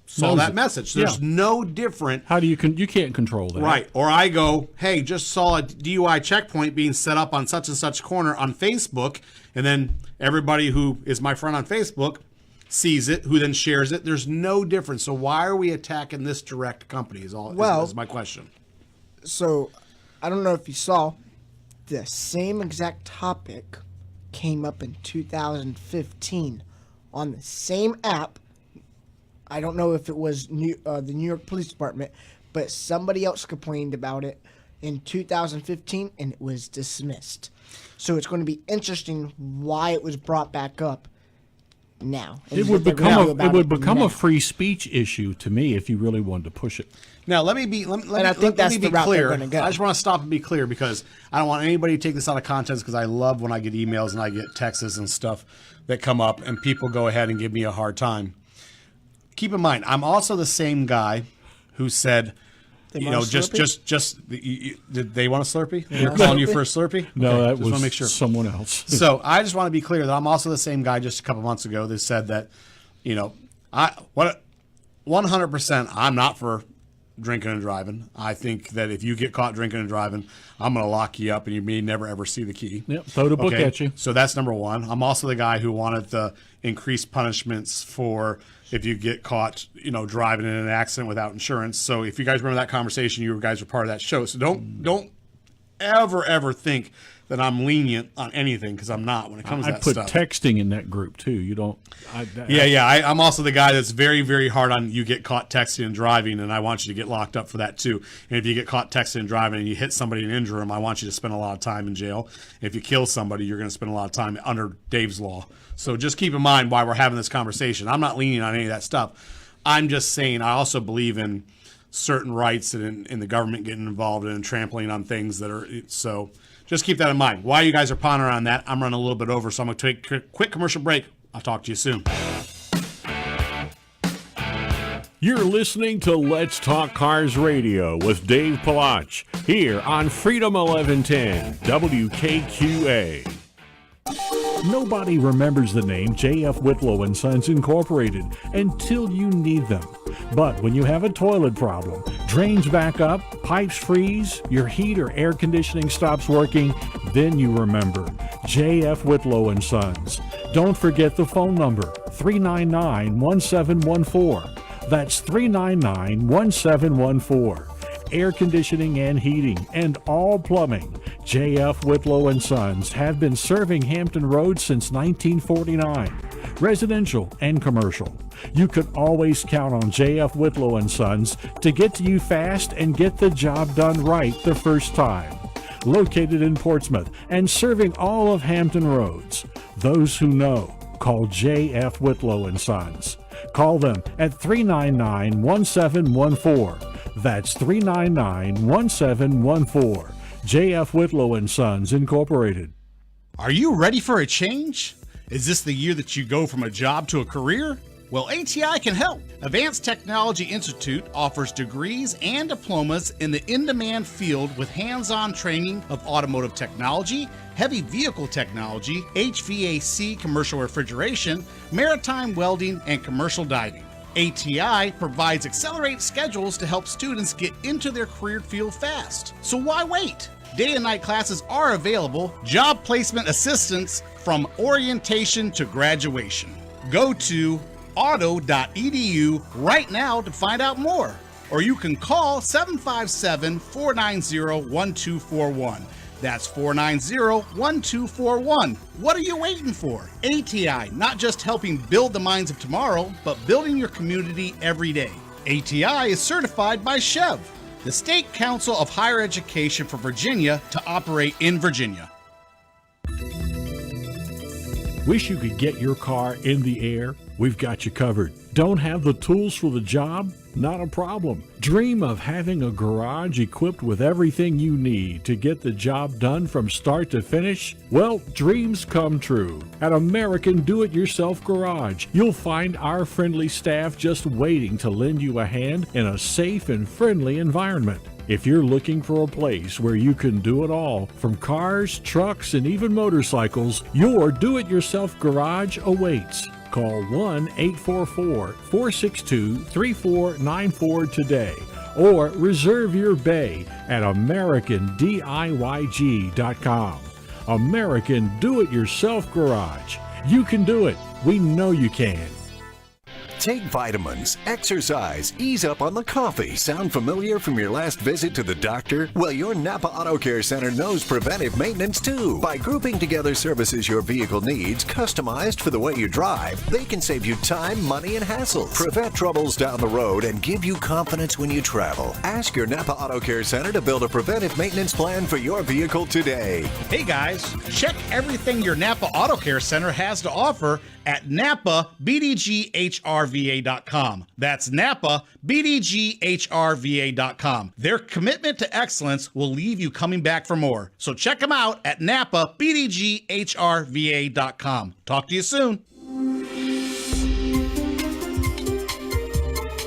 saw that message. There's no different. How do you can't control that. Right. Or I go, hey, just saw a DUI checkpoint being set up on such and such corner on Facebook, and then everybody who is my friend on Facebook sees it, who then shares it. There's no difference. So why are we attacking this direct company is my question. So I don't know if you saw, the same exact topic came up in 2015 on the same app. I don't know if it was the New York Police Department, but somebody else complained about it in 2015 and it was dismissed. So it's going to be interesting why it was brought back up now. It would become a free speech issue to me if you really wanted to push it. Now let me be clear. I just want to stop and be clear because I don't want anybody to take this out of context because I love when I get emails and I get texts and stuff that come up and people go ahead and give me a hard time. Keep in mind, I'm also the same guy who said, did they want a Slurpee? They're calling you for a Slurpee? No, okay, that was make sure. Someone else. So I just want to be clear that I'm also the same guy just a couple months ago that said that, 100% I'm not for drinking and driving. I think that if you get caught drinking and driving, I'm going to lock you up and you may never ever see the key. Yep, throw the book at you. So that's number one. I'm also the guy who wanted the increased punishments for if you get caught, driving in an accident without insurance. So if you guys remember that conversation, you guys were part of that show. So don't ever think that I'm lenient on anything, because I'm not when it comes to that put stuff. texting in that group too. You don't. I'm also the guy that's very, very hard on you get caught texting and driving, and I want you to get locked up for that too. And if you get caught texting and driving and you hit somebody and injure them, I want you to spend a lot of time in jail. If you kill somebody, you're going to spend a lot of time under Dave's law. So just keep in mind why we're having this conversation. I'm not lenient on any of that stuff. I'm just saying I also believe in certain rights and in the government getting involved and trampling on things that are so. Just keep that in mind. While you guys are pondering on that, I'm running a little bit over, so I'm going to take a quick commercial break. I'll talk to you soon. You're listening to Let's Talk Cars Radio with Dave Palach here on Freedom 1110 WKQA. Nobody remembers the name J.F. Whitlow and Sons Incorporated until you need them. But when you have a toilet problem, drains back up, pipes freeze, your heat or air conditioning stops working, then you remember J.F. Whitlow and Sons. Don't forget the phone number, 399-1714. That's 399-1714. Air conditioning and heating, and all plumbing. J.F. Whitlow and Sons have been serving Hampton Roads since 1949, residential and commercial. You can always count on J.F. Whitlow and Sons to get to you fast and get the job done right the first time. Located in Portsmouth and serving all of Hampton Roads. Those who know, call J.F. Whitlow and Sons. Call them at 399-1714. That's 399-1714. J.F. Whitlow and Sons Incorporated. Are you ready for a change? Is this the year that you go from a job to a career? Well, ATI can help. Advanced Technology Institute offers degrees and diplomas in the in-demand field with hands-on training of automotive technology, heavy vehicle technology, HVAC commercial refrigeration, maritime welding, and commercial diving. ATI provides accelerated schedules to help students get into their career field fast. So why wait? Day and night classes are available, job placement assistance from orientation to graduation. Go to auto.edu right now to find out more. Or you can call 757-490-1241. That's 490-1241. What are you waiting for? ATI, not just helping build the minds of tomorrow, but building your community every day. ATI is certified by Chev, the State Council of Higher Education for Virginia, to operate in Virginia. Wish you could get your car in the air? We've got you covered. Don't have the tools for the job? Not a problem. Dream of having a garage equipped with everything you need to get the job done from start to finish? Well, dreams come true. At American Do-It-Yourself Garage, you'll find our friendly staff just waiting to lend you a hand in a safe and friendly environment. If you're looking for a place where you can do it all, from cars, trucks, and even motorcycles, your Do-It-Yourself Garage awaits. Call 1-844-462-3494 today or reserve your bay at AmericanDIYG.com. American Do-It-Yourself Garage. You can do it. We know you can. Take vitamins, exercise, ease up on the coffee. Sound familiar from your last visit to the doctor? Well, your Napa Auto Care Center knows preventive maintenance too. By grouping together services your vehicle needs, customized for the way you drive, they can save you time, money, and hassles. Prevent troubles down the road and give you confidence when you travel. Ask your Napa Auto Care Center to build a preventive maintenance plan for your vehicle today. Hey guys, check everything your Napa Auto Care Center has to offer at NapaBDGHRVA.com. That's NapaBDGHRVA.com. Their commitment to excellence will leave you coming back for more. So check them out at NapaBDGHRVA.com. Talk to you soon.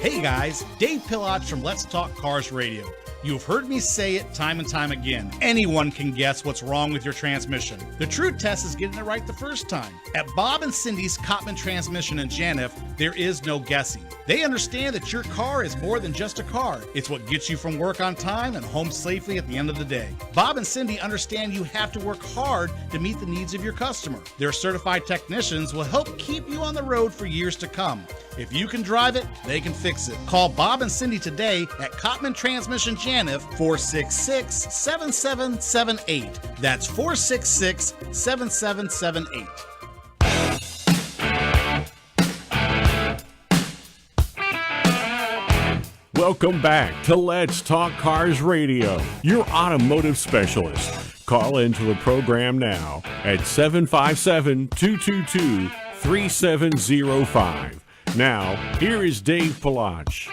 Hey guys, Dave Pilach from Let's Talk Cars Radio. You've heard me say it time and time again. Anyone can guess what's wrong with your transmission. The true test is getting it right the first time. At Bob and Cindy's Cotman Transmission in Janif, there is no guessing. They understand that your car is more than just a car. It's what gets you from work on time and home safely at the end of the day. Bob and Cindy understand you have to work hard to meet the needs of your customer. Their certified technicians will help keep you on the road for years to come. If you can drive it, they can fix it. Call Bob and Cindy today at Cotman Transmission Janif, 466-7778. That's 466-7778. Welcome back to Let's Talk Cars Radio, your automotive specialist. Call into the program now at 757-222-3705. Now, here is Dave Palach.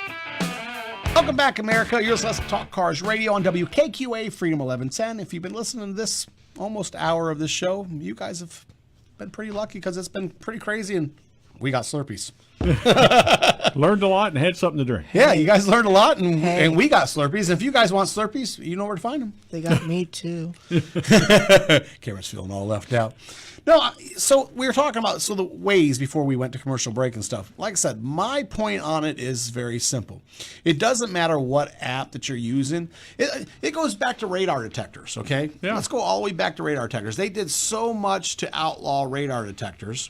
Welcome back, America. Here's Let's Talk Cars Radio on WKQA Freedom 1110. If you've been listening to this almost hour of this show, you guys have been pretty lucky because it's been pretty crazy, and we got Slurpees. Learned a lot and had something to drink. Yeah, you guys learned a lot, and we got Slurpees. And if you guys want Slurpees, you know where to find them. They got me too. Cameron's feeling all left out. No, so we were talking about the ways before we went to commercial break and stuff. Like I said, my point on it is very simple. It doesn't matter what app that you're using. It goes back to radar detectors, okay? Yeah. Let's go all the way back to radar detectors. They did so much to outlaw radar detectors,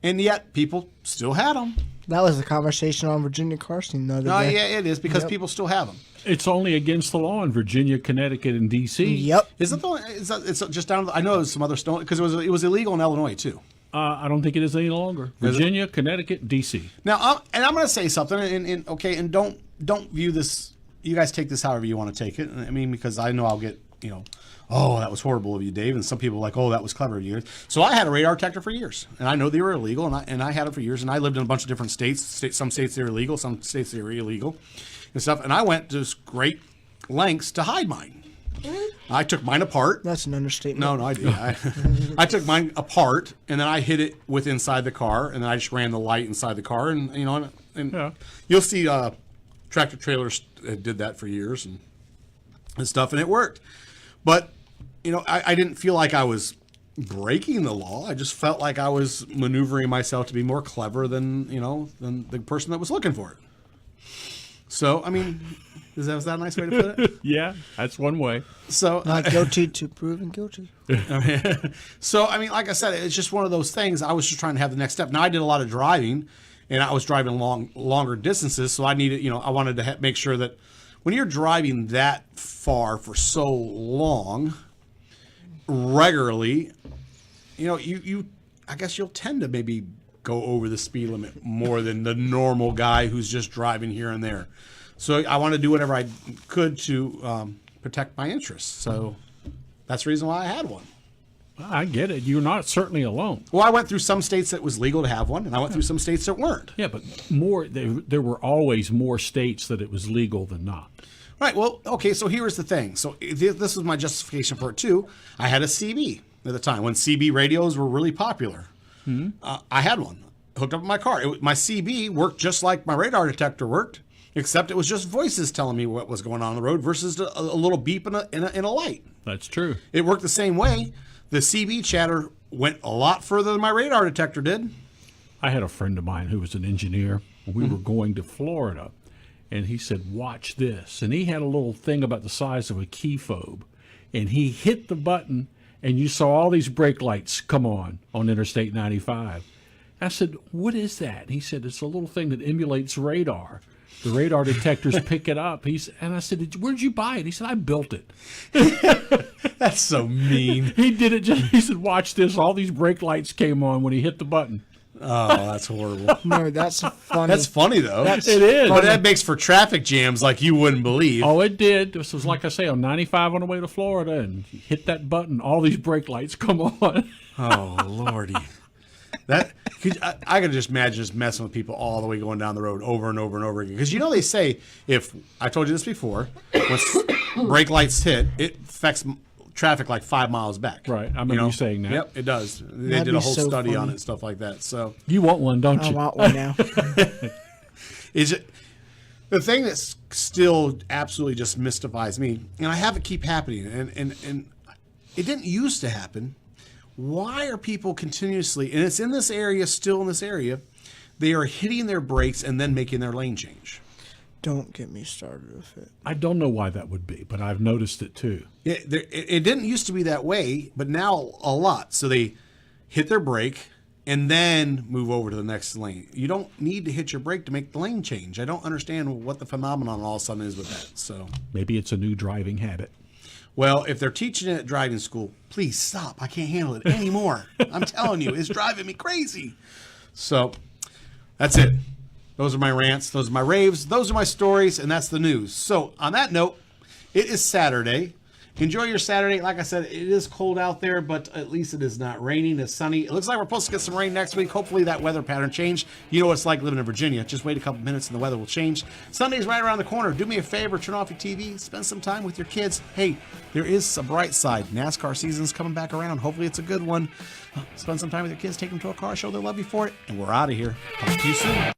and yet people still had them. That was the conversation on Virginia Carson the other day. Yeah, it is, because people still have them. It's only against the law in Virginia, Connecticut, and D.C. Yep. Is it it's just down? I know there's some other stone because it was illegal in Illinois too. I don't think it is any longer. Virginia, Connecticut, D.C. Now, I'm going to say something, and don't view this. You guys take this however you want to take it. I mean, because I know I'll get oh, that was horrible of you, Dave, and some people are like, oh, that was clever of you. So I had a radar detector for years, and I know they were illegal, and I had it for years, and I lived in a bunch of different states. Some states they were legal, some states they were illegal, and stuff. And I went to great lengths to hide mine. I took mine apart. That's an understatement. No, I did. I took mine apart, and then I hid it with inside the car, and then I just ran the light inside the car, and you'll see tractor trailers did that for years and stuff, and it worked. But I didn't feel like I was breaking the law. I just felt like I was maneuvering myself to be more clever than the person that was looking for it. So, I mean, is that a nice way to put it? Yeah, that's one way. So, Not guilty to proven guilty. So, I mean, like I said, it's just one of those things. I was just trying to have the next step. Now, I did a lot of driving, and I was driving longer distances, so I needed, I wanted to make sure that when you're driving that far for so long, regularly, I guess you'll tend to maybe go over the speed limit more than the normal guy who's just driving here and there. So I want to do whatever I could to protect my interests. So that's the reason why I had one. I get it. You're not certainly alone. Well, I went through some states that was legal to have one, and I went through some states that weren't. Yeah, but there were always more states that it was legal than not. Right. Well, okay, so here's the thing. So this was my justification for it, too. I had a CB at the time when CB radios were really popular. I had one hooked up in my car. My CB worked just like my radar detector worked, except it was just voices telling me what was going on the road versus a little beep in a light. That's true. It worked the same way. The CB chatter went a lot further than my radar detector did. I had a friend of mine who was an engineer. We were going to Florida, and he said, watch this. And he had a little thing about the size of a key fob, and he hit the button, and you saw all these brake lights come on Interstate 95. I said, what is that? And he said, it's a little thing that emulates radar. The radar detectors pick it up. And I said, where'd you buy it? He said, I built it. That's so mean. He did it he said, watch this. All these brake lights came on when he hit the button. Oh, that's horrible. No, that's funny. That's funny, though. It is. But that makes for traffic jams like you wouldn't believe. Oh, it did. This was, like I say, on 95 on the way to Florida, and you hit that button, all these brake lights come on. Oh, Lordy. I could just imagine just messing with people all the way going down the road over and over and over again. Because they say, if I told you this before, when brake lights hit, it affects traffic like 5 miles back. Right. I remember you saying that. Yep, it does. They That'd did a be whole so study on funny. it and stuff like that. So You want one, don't I you? want one now. is it the thing that still absolutely just mystifies me, and I have it keep happening, and it didn't used to happen. Why are people continuously, and it's in this area, still in this area, they are hitting their brakes and then making their lane change? Don't get me started with it. I don't know why that would be, but I've noticed it too. It didn't used to be that way, but now a lot. So they hit their brake, and then move over to the next lane. You don't need to hit your brake to make the lane change. I don't understand what the phenomenon all of a sudden is with that. So Maybe it's a new driving habit. well, if they're teaching it at driving school, please stop. I can't handle it anymore. I'm telling you, it's driving me crazy. So that's it. Those are my rants. Those are my raves. Those are my stories, and that's the news. So on that note, it is Saturday. Enjoy your Saturday. Like I said, it is cold out there, but at least it is not raining. It's sunny. It looks like we're supposed to get some rain next week. Hopefully that weather pattern changed. You know what it's like living in Virginia. Just wait a couple minutes and the weather will change. Sunday's right around the corner. Do me a favor. Turn off your TV. Spend some time with your kids. Hey, there is a bright side. NASCAR season's coming back around. Hopefully it's a good one. Spend some time with your kids. Take them to a car show. They'll love you for it. And we're out of here. Talk to you soon.